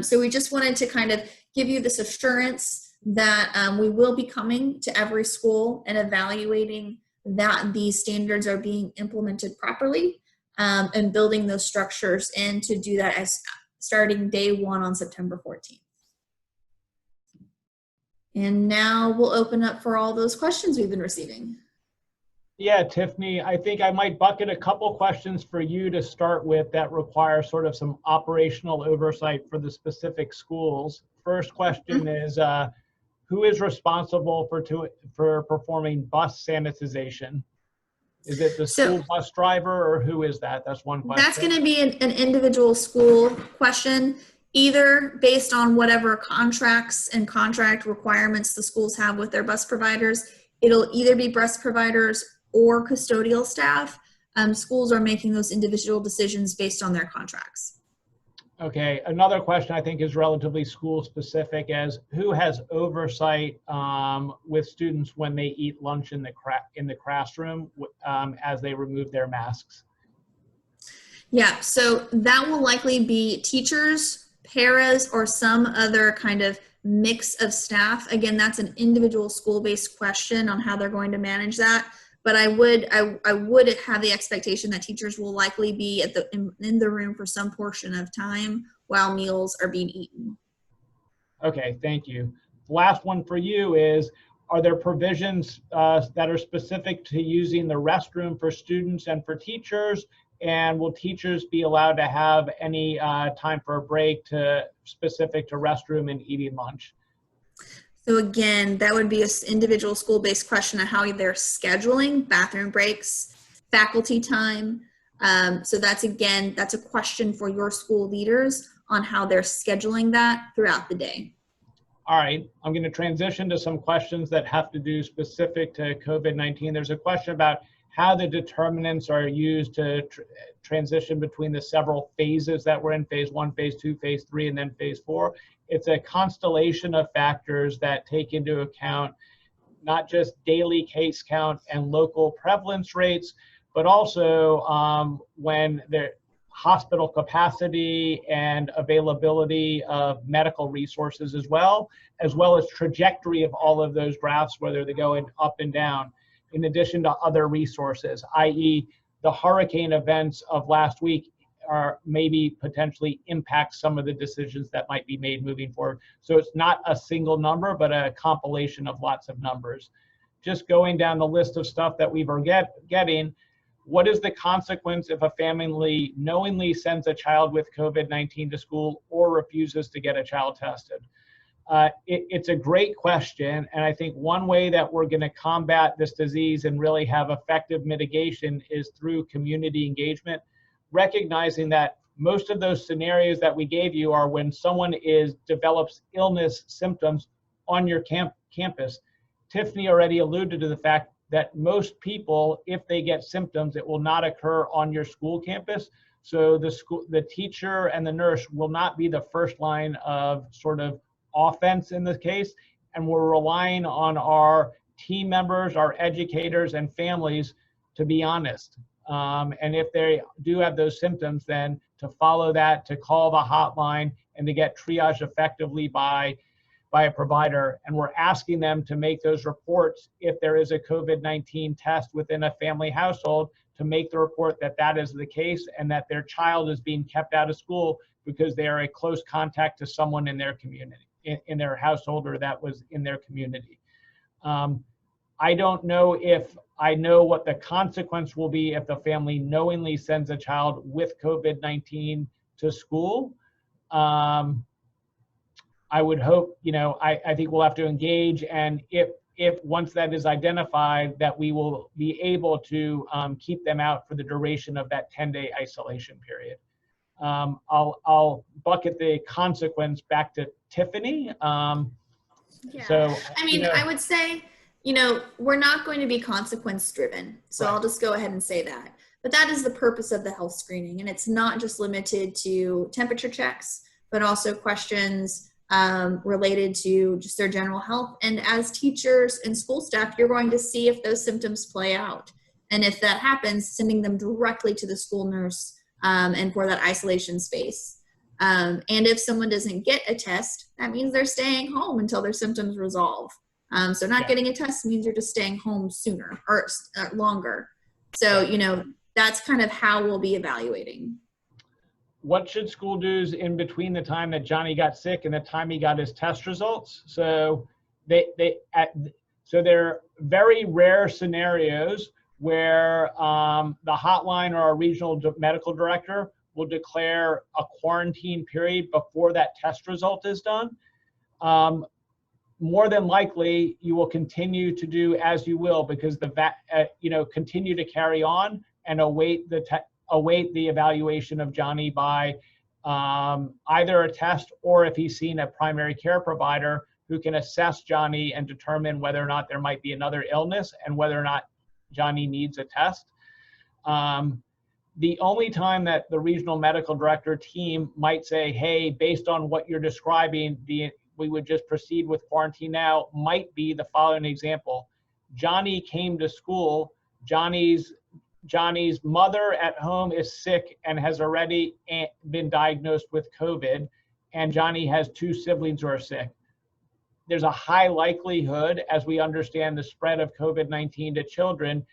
So we just wanted to kind of give you this assurance that we will be coming to every school and evaluating that these standards are being implemented properly, and building those structures in to do that as starting day 1 on September 14th. And now we'll open up for all those questions we've been receiving. Yeah, Tiffany, I think I might bucket a couple questions for you to start with that require sort of some operational oversight for the specific schools. First question is, who is responsible for performing bus sanitization? Is it the school bus driver, or who is that? That's one question. That's going to be an individual school question, either based on whatever contracts and contract requirements the schools have with their bus providers. It'll either be bus providers or custodial staff. Schools are making those individual decisions based on their contracts. Okay, another question I think is relatively school specific, as who has oversight with students when they eat lunch in the classroom as they remove their masks? Yeah, so that will likely be teachers, paras, or some other kind of mix of staff. Again, that's an individual school-based question on how they're going to manage that. But I would have the expectation that teachers will likely be in the room for some portion of time while meals are being eaten. Okay, thank you. Last one for you is, are there provisions that are specific to using the restroom for students and for teachers? And will teachers be allowed to have any time for a break specific to restroom and eating lunch? So again, that would be an individual school-based question on how they're scheduling bathroom breaks, faculty time. So that's a question for your school leaders on how they're scheduling that throughout the day. All right, I'm going to transition to some questions that have to do specific to COVID-19. There's a question about how the determinants are used to transition between the several phases that we're in, phase 1, phase 2, phase 3, and then phase 4. It's a constellation of factors that take into account not just daily case count and local prevalence rates, but also when the hospital capacity and availability of medical resources as well as trajectory of all of those graphs, whether they're going up and down, in addition to other resources, i.e. the hurricane events of last week are maybe potentially impact some of the decisions that might be made moving forward. So it's not a single number, but a compilation of lots of numbers. Just going down the list of stuff that we were getting, what is the consequence if a family knowingly sends a child with COVID-19 to school or refuses to get a child tested? It's a great question, and I think one way that we're going to combat this disease and really have effective mitigation is through community engagement, recognizing that most of those scenarios that we gave you are when someone develops illness symptoms on your campus. Tiffany already alluded to the fact that most people, if they get symptoms, it will not occur on your school campus. So the teacher and the nurse will not be the first line of sort of offense in this case, and we're relying on our team members, our educators, and families to be honest. And if they do have those symptoms, then to follow that, to call the hotline, and to get triaged effectively by a provider. And we're asking them to make those reports if there is a COVID-19 test within a family household, to make the report that that is the case and that their child is being kept out of school because they are a close contact to someone in their community, in their household, or that was in their community. I don't know if I know what the consequence will be if the family knowingly sends a child with COVID-19 to school. I would hope, I think we'll have to engage, and if once that is identified, that we will be able to keep them out for the duration of that 10-day isolation period. I'll bucket the consequence back to Tiffany. Yeah. So, I would say, we're not going to be consequence driven. So I'll just go ahead and say that. But that is the purpose of the health screening. And it's not just limited to temperature checks, but also questions related to just their general health. And as teachers and school staff, you're going to see if those symptoms play out. And if that happens, sending them directly to the school nurse and for that isolation space. And if someone doesn't get a test, that means they're staying home until their symptoms resolve. So not getting a test means you're just staying home sooner or longer. So, you know, that's kind of how we'll be evaluating. What should school do in between the time that Johnny got sick and the time he got his test results? So so there are very rare scenarios where the hotline or our regional medical director will declare a quarantine period before that test result is done. More than likely, you will continue to do as you will, because continue to carry on and await the evaluation of Johnny by either a test, or if he's seen a primary care provider who can assess Johnny and determine whether or not there might be another illness and whether or not Johnny needs a test. The only time that the regional medical director team might say, hey, based on what you're describing, we would just proceed with quarantine now, might be the following example. Johnny came to school, Johnny's mother at home is sick and has already been diagnosed with COVID, and Johnny has 2 siblings who are sick. There's a high likelihood, as we understand the spread of COVID-19 to children,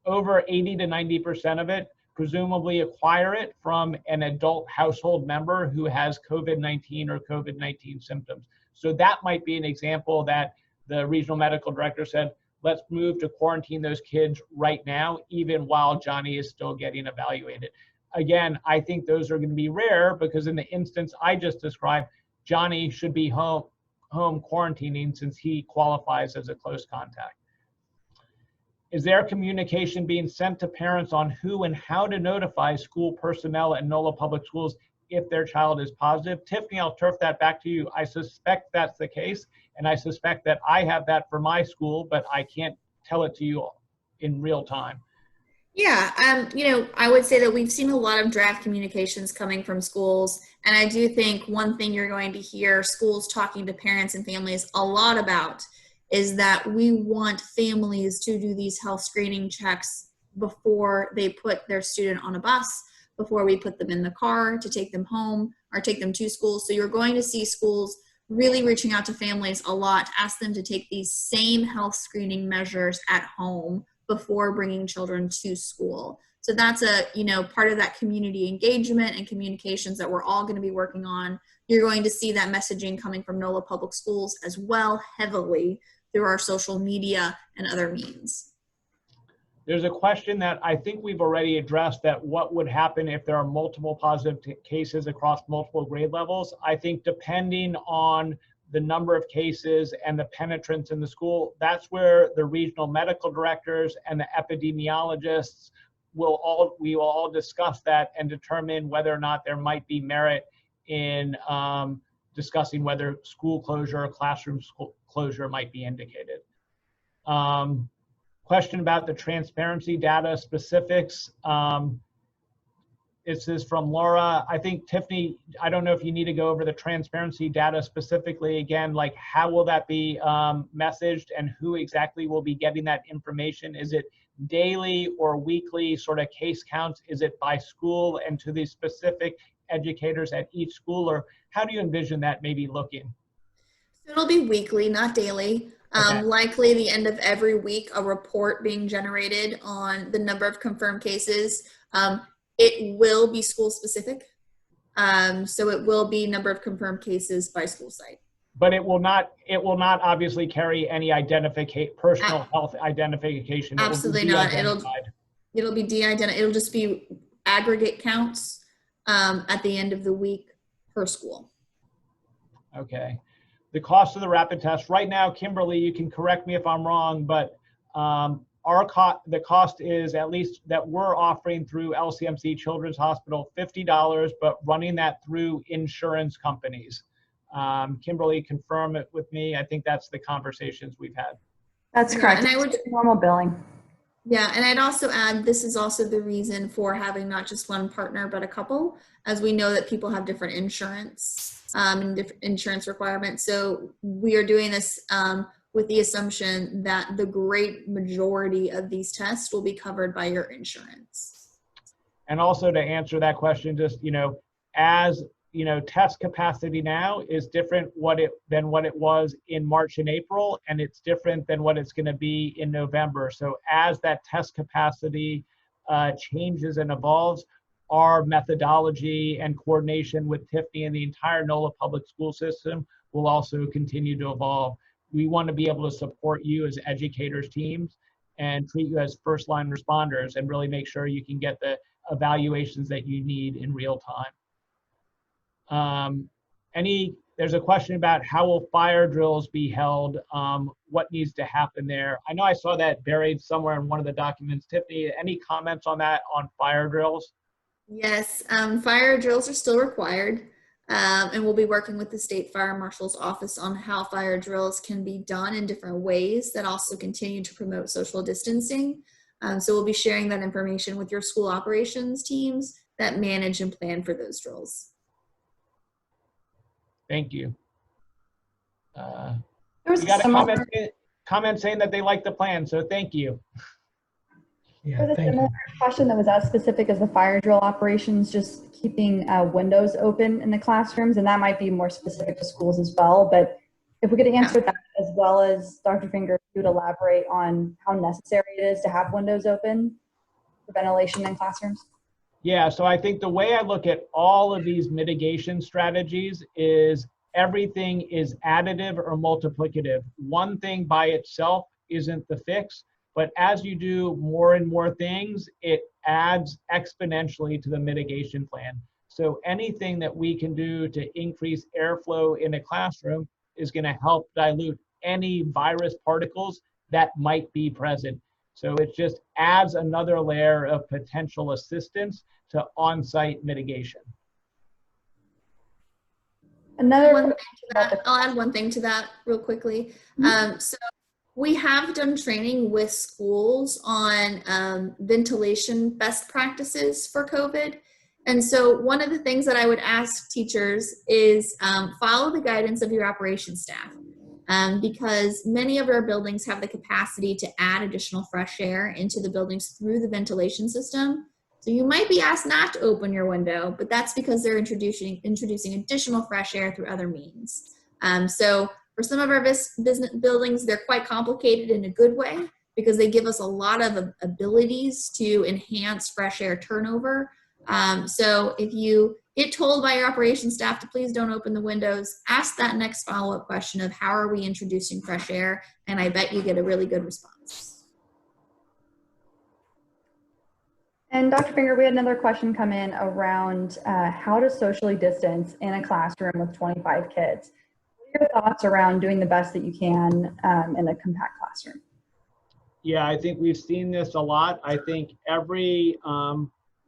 over 80 to 90% of it presumably acquire it from an adult household member who has COVID-19 or COVID-19 symptoms. So that might be an example that the regional medical director said, let's move to quarantine those kids right now, even while Johnny is still getting evaluated. Again, I think those are going to be rare because in the instance I just described, Johnny should be home quarantining since he qualifies as a close contact. Is there communication being sent to parents on who and how to notify school personnel at NOLA Public Schools if their child is positive? Tiffany, I'll turf that back to you. I suspect that's the case, and I suspect that I have that for my school, but I can't tell it to you in real time. Yeah, I would say that we've seen a lot of draft communications coming from schools, and I do think one thing you're going to hear schools talking to parents and families a lot about is that we want families to do these health screening checks before they put their student on a bus, before we put them in the car to take them home or take them to school. So you're going to see schools really reaching out to families a lot, ask them to take these same health screening measures at home before bringing children to school. So that's part of that community engagement and communications that we're all going to be working on. You're going to see that messaging coming from NOLA Public Schools as well, heavily through our social media and other means. There's a question that I think we've already addressed, that what would happen if there are multiple positive cases across multiple grade levels. I think depending on the number of cases and the penetrance in the school, that's where the regional medical directors and the epidemiologists we will all discuss that and determine whether or not there might be merit in discussing whether school closure or classroom closure might be indicated. Question about the transparency data specifics. This is from Laura. I think, Tiffany, I don't know if you need to go over the transparency data specifically again, like how will that be messaged and who exactly will be getting that information? Is it daily or weekly sort of case counts? Is it by school and to the specific educators at each school, or how do you envision that maybe looking? So it'll be weekly, not daily. Okay. Likely the end of every week, a report being generated on the number of confirmed cases. It will be school specific. So it will be number of confirmed cases by school site. But it will not obviously carry any personal health identification. Absolutely not. It'll be de-identified. It'll just be aggregate counts at the end of the week per school. Okay. The cost of the rapid test right now, Kimberly, you can correct me if I'm wrong, but the cost is, at least that we're offering through LCMC Children's Hospital, $50, but running that through insurance companies. Kimberly, confirm it with me. I think that's the conversations we've had. That's correct. And I would normal billing. Yeah, and I'd also add this is also the reason for having not just one partner but a couple, as we know that people have different insurance and different insurance requirements. So we are doing this with the assumption that the great majority of these tests will be covered by your insurance. And also to answer that question, just, as, test capacity now is different than what it was in March and April, and it's different than what it's going to be in November. So as that test capacity changes and evolves, our methodology and coordination with Tiffany and the entire NOLA public school system will also continue to evolve. We want to be able to support you as educators teams and treat you as first line responders and really make sure you can get the evaluations that you need in real time. There's a question about how will fire drills be held? What needs to happen there? I know I saw that buried somewhere in one of the documents. Tiffany, any comments on that, on fire drills? Yes, fire drills are still required, and we'll be working with the State Fire Marshal's office on how fire drills can be done in different ways that also continue to promote social distancing. So we'll be sharing that information with your school operations teams that manage and plan for those drills. Thank you. There was We got a similar- comment saying that they like the plan, so thank you. Yeah, There's a thank similar you. question that was as specific as the fire drill operations, just keeping windows open in the classrooms, and that might be more specific to schools as well. But if we could answer that, as well as Dr. Finger, if you would elaborate on how necessary it is to have windows open for ventilation in classrooms. Yeah, so I think the way I look at all of these mitigation strategies is everything is additive or multiplicative. One thing by itself isn't the fix, but as you do more and more things, it adds exponentially to the mitigation plan. So anything that we can do to increase airflow in a classroom is going to help dilute any virus particles that might be present. So it just adds another layer of potential assistance to on-site mitigation. Another I'll add one thing to that real quickly. So we have done training with schools on ventilation best practices for COVID. And so one of the things that I would ask teachers is follow the guidance of your operations staff. Because many of our buildings have the capacity to add additional fresh air into the buildings through the ventilation system. So you might be asked not to open your window, but that's because they're introducing additional fresh air through other means. So for some of our business buildings, they're quite complicated in a good way because they give us a lot of abilities to enhance fresh air turnover. So if you get told by your operations staff to please don't open the windows, ask that next follow-up question of how are we introducing fresh air, and I bet you get a really good response. And Dr. Finger, we had another question come in around how to socially distance in a classroom with 25 kids. What are your thoughts around doing the best that you can in a compact classroom? Yeah, I think we've seen this a lot. I think every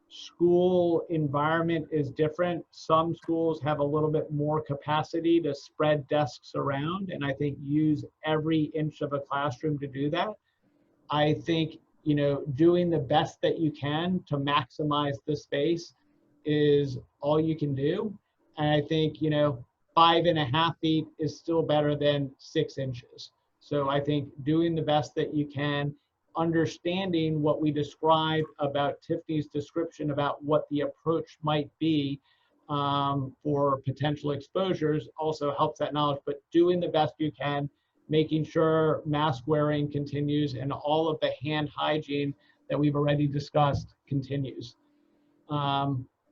school environment is different. Some schools have a little bit more capacity to spread desks around, and I think use every inch of a classroom to do that. I think, doing the best that you can to maximize the space is all you can do. And I think, 5.5 feet is still better than 6 inches. So I think doing the best that you can, understanding what we described about Tiffany's description about what the approach might be for potential exposures also helps that knowledge, but doing the best you can, making sure mask wearing continues and all of the hand hygiene that we've already discussed continues.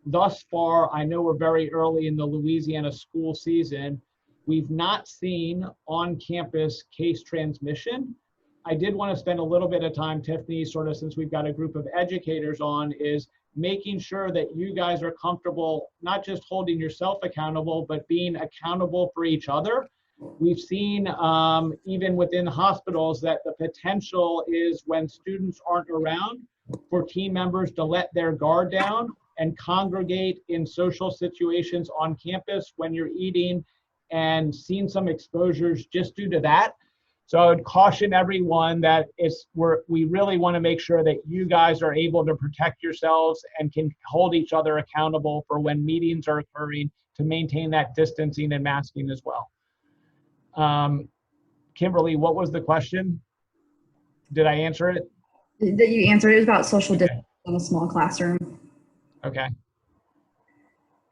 Thus far, I know we're very early in the Louisiana school season. We've not seen on-campus case transmission. I did want to spend a little bit of time, Tiffany, sort of since we've got a group of educators on, is making sure that you guys are comfortable, not just holding yourself accountable, but being accountable for each other. We've seen even within hospitals that the potential is when students aren't around for team members to let their guard down and congregate in social situations on campus when you're eating, and seen some exposures just due to that. So I would caution everyone that we really want to make sure that you guys are able to protect yourselves and can hold each other accountable for when meetings are occurring to maintain that distancing and masking as well. Kimberly, what was the question? Did I answer it? That you answered, it was about social Okay. distancing in a small classroom. Okay.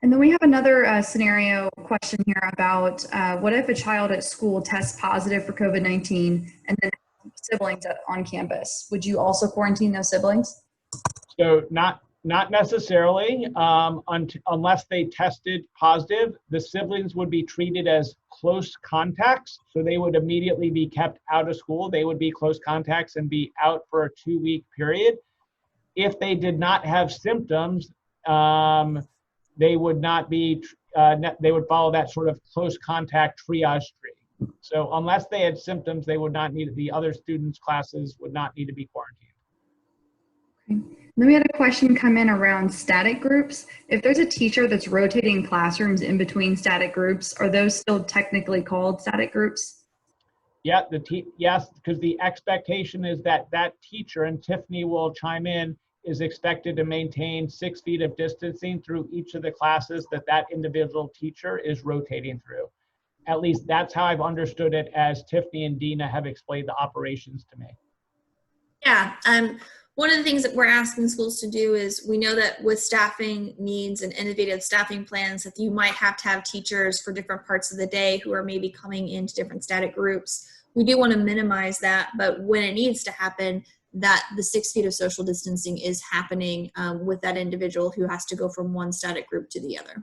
And then we have another scenario question here about what if a child at school tests positive for COVID-19 and then siblings on campus? Would you also quarantine those siblings? So not necessarily, unless they tested positive. The siblings would be treated as close contacts, so they would immediately be kept out of school. They would be close contacts and be out for a 2-week period. If they did not have symptoms, they would not be. They would follow that sort of close contact triage tree. So unless they had symptoms, they would not need. The other students' classes would not need to be quarantined. Okay. Then we had a question come in around static groups. If there's a teacher that's rotating classrooms in between static groups, are those still technically called static groups? Yeah, yes, because the expectation is that that teacher, and Tiffany will chime in, is expected to maintain 6 feet of distancing through each of the classes that individual teacher is rotating through. At least that's how I've understood it as Tiffany and Dina have explained the operations to me. Yeah, one of the things that we're asking schools to do is, we know that with staffing needs and innovative staffing plans, that you might have to have teachers for different parts of the day who are maybe coming into different static groups. We do want to minimize that, but when it needs to happen, that the 6 feet of social distancing is happening with that individual who has to go from one static group to the other.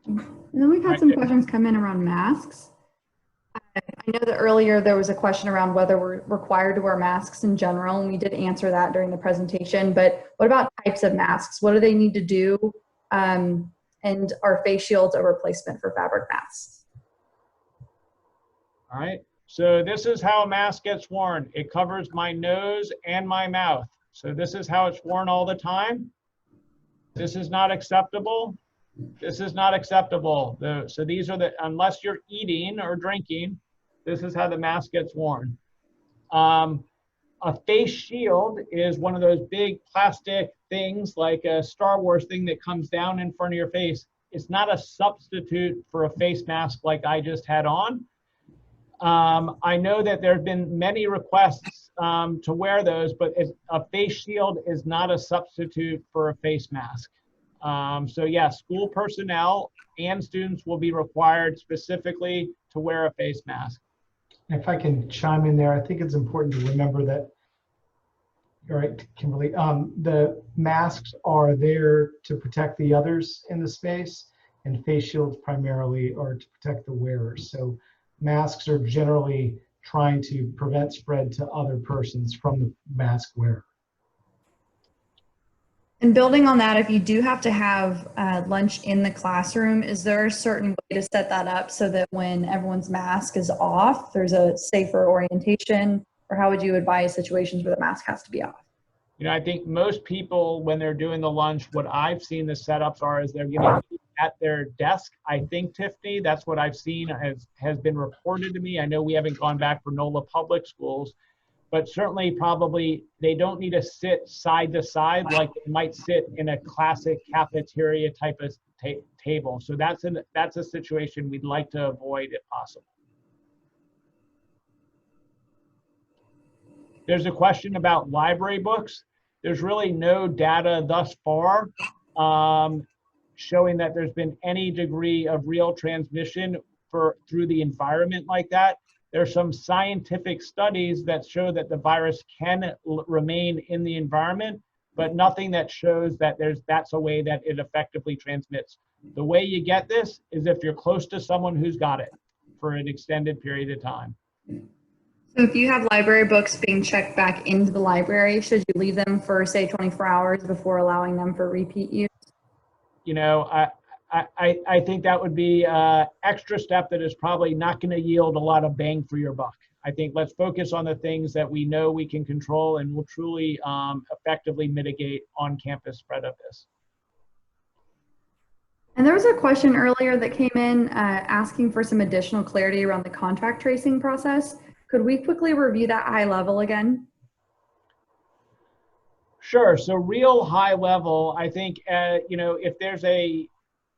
And then we've had some questions come in around masks. I know that earlier there was a question around whether we're required to wear masks in general, and we did answer that during the presentation, but what about types of masks? What do they need to do? And are face shields a replacement for fabric masks? All right, so this is how a mask gets worn. It covers my nose and my mouth. So this is how it's worn all the time. This is not acceptable. This is not acceptable. So these are unless you're eating or drinking, this is how the mask gets worn. A face shield is one of those big plastic things, like a Star Wars thing that comes down in front of your face. It's not a substitute for a face mask like I just had on. I know that there have been many requests to wear those, but a face shield is not a substitute for a face mask. So yeah, school personnel and students will be required specifically to wear a face mask. If I can chime in there, I think it's important to remember that, you're right, Kimberly, the masks are there to protect the others in the space, and face shields primarily are to protect the wearers. So masks are generally trying to prevent spread to other persons from the mask wearer. And building on that, if you do have to have lunch in the classroom, is there a certain way to set that up so that when everyone's mask is off, there's a safer orientation? Or how would you advise situations where the mask has to be off? You know, I think most people, when they're doing the lunch, what I've seen the setups are is they're getting at their desk. I think, Tiffany, that's what I've seen has been reported to me. I know we haven't gone back for NOLA public schools, but certainly probably they don't need to sit side to side like they might sit in a classic cafeteria type of table. So that's a situation we'd like to avoid if possible. There's a question about library books. There's really no data thus far showing that there's been any degree of real transmission through the environment like that. There's some scientific studies that show that the virus can remain in the environment, but nothing that shows that that's a way that it effectively transmits. The way you get this is if you're close to someone who's got it for an extended period of time. So if you have library books being checked back into the library, should you leave them for, say, 24 hours before allowing them for repeat use? You know, I think that would be an extra step that is probably not going to yield a lot of bang for your buck. I think let's focus on the things that we know we can control and will truly effectively mitigate on-campus spread of this. And there was a question earlier that came in asking for some additional clarity around the contact tracing process. Could we quickly review that high level again? Sure. So real high level, I think, if there's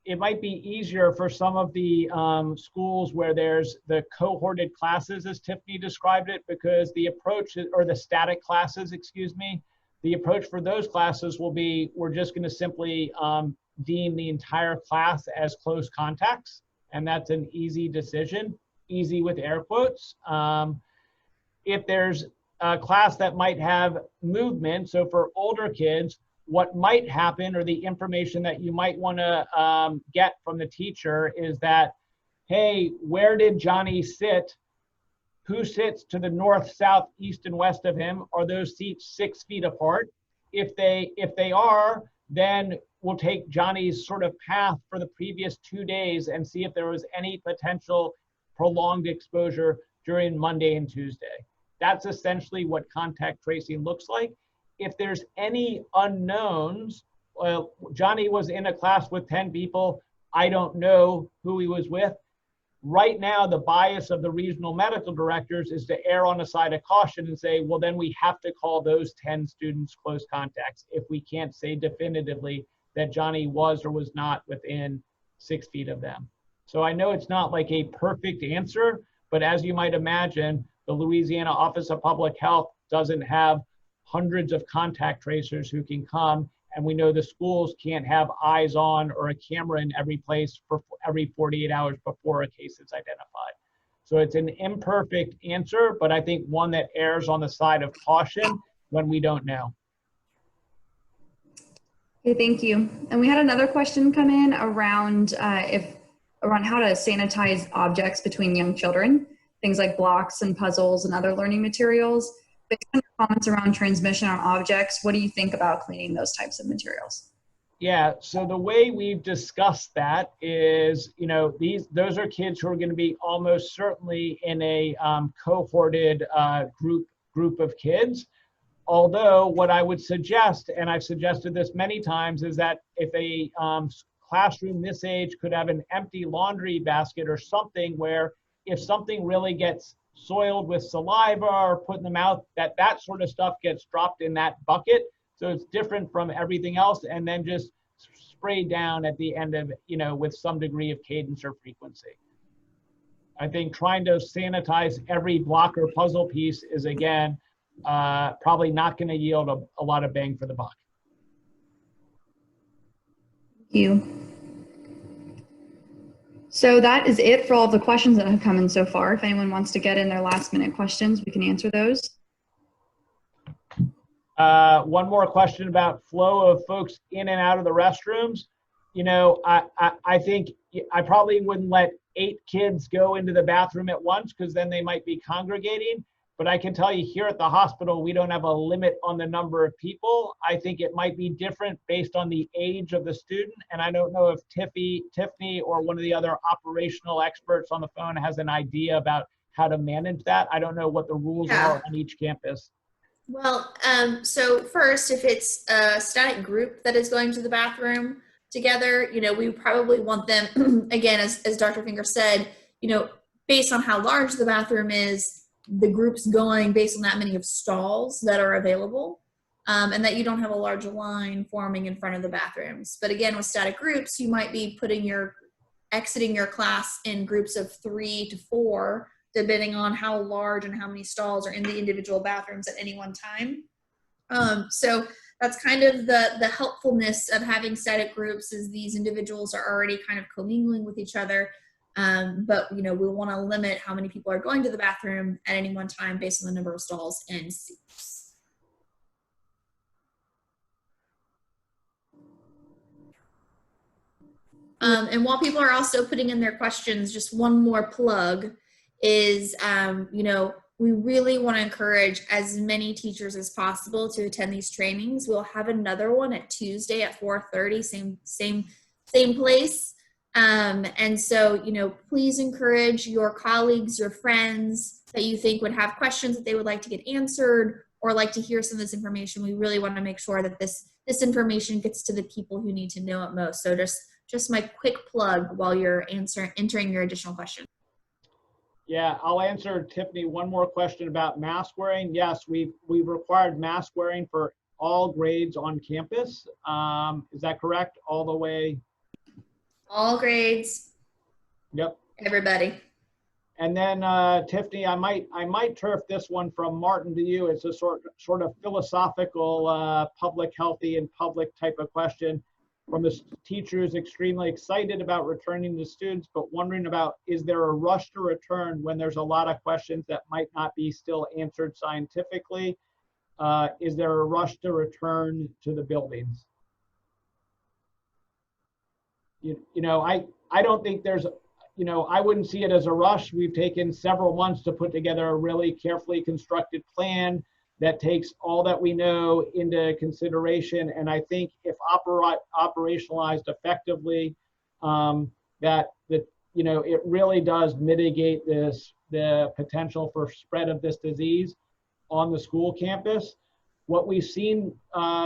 it might be easier for some of the schools where there's the cohorted classes, as Tiffany described it, because the approach, or the static classes, excuse me, the approach for those classes will be, we're just going to simply deem the entire class as close contacts. And that's an easy decision, easy with air quotes. If there's a class that might have movement, so for older kids, what might happen, or the information that you might want to get from the teacher, is that, hey, where did Johnny sit? Who sits to the north, south, east, and west of him? Are those seats 6 feet apart? If they are, then we'll take Johnny's sort of path for the previous 2 days and see if there was any potential prolonged exposure during Monday and Tuesday. That's essentially what contact tracing looks like. If there's any unknowns, well, Johnny was in a class with 10 people. I don't know who he was with. Right now, the bias of the regional medical directors is to err on the side of caution and say, well, then we have to call those 10 students close contacts if we can't say definitively that Johnny was or was not within 6 feet of them. So I know it's not like a perfect answer, but as you might imagine, the Louisiana Office of Public Health doesn't have hundreds of contact tracers who can come, and we know the schools can't have eyes on or a camera in every place for every 48 hours before a case is identified. So it's an imperfect answer, but I think one that errs on the side of caution when we don't know. Okay, thank you. And we had another question come in around around how to sanitize objects between young children, things like blocks and puzzles and other learning materials. Based on your comments around transmission on objects, what do you think about cleaning those types of materials? Yeah, so the way we've discussed that is, those are kids who are going to be almost certainly in a cohorted group of kids. Although what I would suggest, and I've suggested this many times, is that if a classroom this age could have an empty laundry basket or something where if something really gets soiled with saliva or put in the mouth, that sort of stuff gets dropped in that bucket. So it's different from everything else, and then just sprayed down at the end of, with some degree of cadence or frequency. I think trying to sanitize every block or puzzle piece is, again, probably not going to yield a lot of bang for the buck. Thank you. So that is it for all of the questions that have come in so far. If anyone wants to get in their last minute questions, we can answer those. One more question about flow of folks in and out of the restrooms. I think I probably wouldn't let 8 kids go into the bathroom at once, because then they might be congregating. But I can tell you, here at the hospital, we don't have a limit on the number of people. I think it might be different based on the age of the student. And I don't know if Tiffany or one of the other operational experts on the phone has an idea about how to manage that. I don't know what the rules are on each campus. Well, so first, if it's a static group that is going to the bathroom together, we probably want them, again, as Dr. Finger said, based on how large the bathroom is, the group's going based on that many of stalls that are available, and that you don't have a large line forming in front of the bathrooms. But again, with static groups, you might be exiting your class in groups of 3 to 4, depending on how large and how many stalls are in the individual bathrooms at any one time. So that's kind of the helpfulness of having static groups, is these individuals are already kind of commingling with each other. But we want to limit how many people are going to the bathroom at any one time based on the number of stalls and seats. And while people are also putting in their questions, just one more plug is, we really want to encourage as many teachers as possible to attend these trainings. We'll have another one at Tuesday at 4:30, same place. And so, please encourage your colleagues, your friends that you think would have questions that they would like to get answered or like to hear some of this information. We really want to make sure that this information gets to the people who need to know it most. So just just my quick plug while you're entering your additional questions. Yeah, I'll answer, Tiffany, one more question about mask wearing. Yes, we've required mask wearing for all grades on campus. Is that correct? All the way? All grades. Yep. Everybody. And then Tiffany, I might turf this one from Martin to you. It's a sort of philosophical, public healthy and public type of question. From the teachers extremely excited about returning to students, but wondering about, is there a rush to return when there's a lot of questions that might not be still answered scientifically? Is there a rush to return to the buildings? You know, I don't think there's, I wouldn't see it as a rush. We've taken several months to put together a really carefully constructed plan that takes all that we know into consideration. And I think if operationalized effectively, it really does mitigate the potential for spread of this disease on the school campus. What we've seen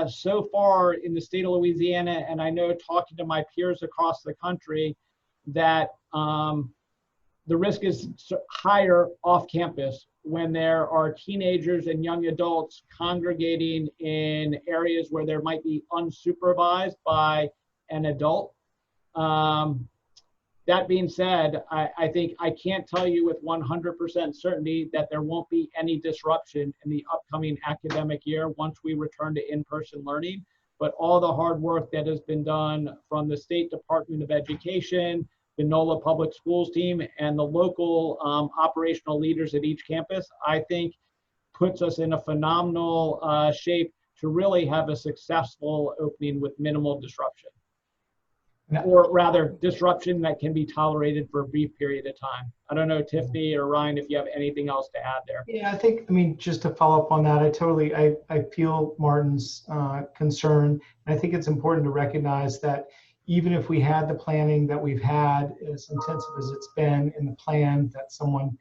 so far in the state of Louisiana, and I know talking to my peers across the country, that the risk is higher off campus when there are teenagers and young adults congregating in areas where there might be unsupervised by an adult. That being said, I think I can't tell you with 100% certainty that there won't be any disruption in the upcoming academic year once we return to in-person learning. But all the hard work that has been done from the State Department of Education, the NOLA public schools team, and the local operational leaders at each campus, I think puts us in a phenomenal shape to really have a successful opening with minimal disruption. Or rather, disruption that can be tolerated for a brief period of time. I don't know, Tiffany or Ryan, if you have anything else to add there. Yeah, I mean, just to follow up on that, I feel Martin's concern. And I think it's important to recognize that even if we had the planning that we've had, as intensive as it's been in the plan that someone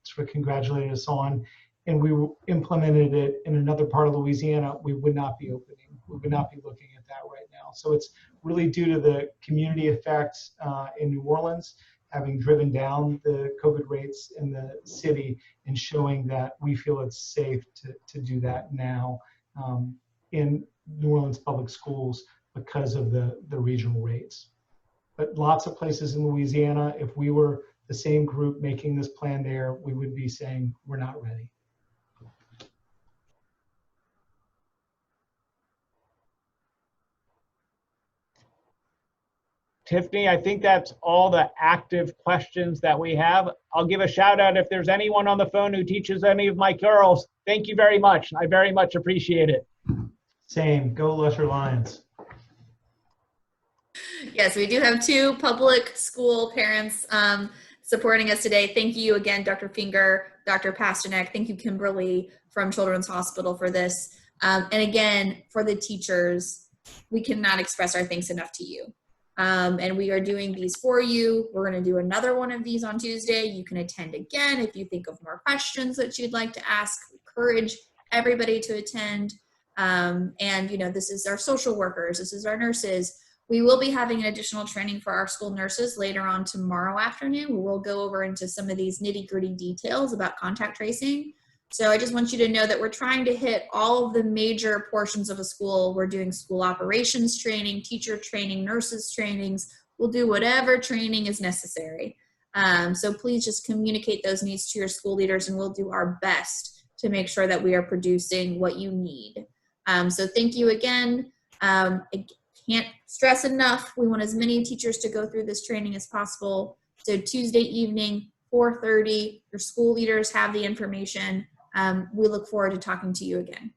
sort of congratulated us on, and we implemented it in another part of Louisiana, we would not be opening. We would not be looking at that right now. So it's really due to the community effects in New Orleans, having driven down the COVID rates in the city and showing that we feel it's safe to do that now in New Orleans public schools because of the regional rates. But lots of places in Louisiana, if we were the same group making this plan there, we would be saying we're not ready. Tiffany, I think that's all the active questions that we have. I'll give a shout out if there's anyone on the phone who teaches any of my girls. Thank you very much. I very much appreciate it. Same. Go Lesser Lions. Yes, we do have 2 public school parents supporting us today. Thank you again, Dr. Finger, Dr. Pasternak. Thank you, Kimberly from Children's Hospital for this. And again, for the teachers, we cannot express our thanks enough to you. And we are doing these for you. We're going to do another one of these on Tuesday. You can attend again if you think of more questions that you'd like to ask. We encourage everybody to attend. And, this is our social workers. This is our nurses. We will be having an additional training for our school nurses later on tomorrow afternoon. We will go over into some of these nitty-gritty details about contact tracing. So I just want you to know that we're trying to hit all of the major portions of a school. We're doing school operations training, teacher training, nurses trainings. We'll do whatever training is necessary. So please just communicate those needs to your school leaders, and we'll do our best to make sure that we are producing what you need. So thank you again. I can't stress enough, we want as many teachers to go through this training as possible. So Tuesday evening, 4:30, your school leaders have the information. We look forward to talking to you again.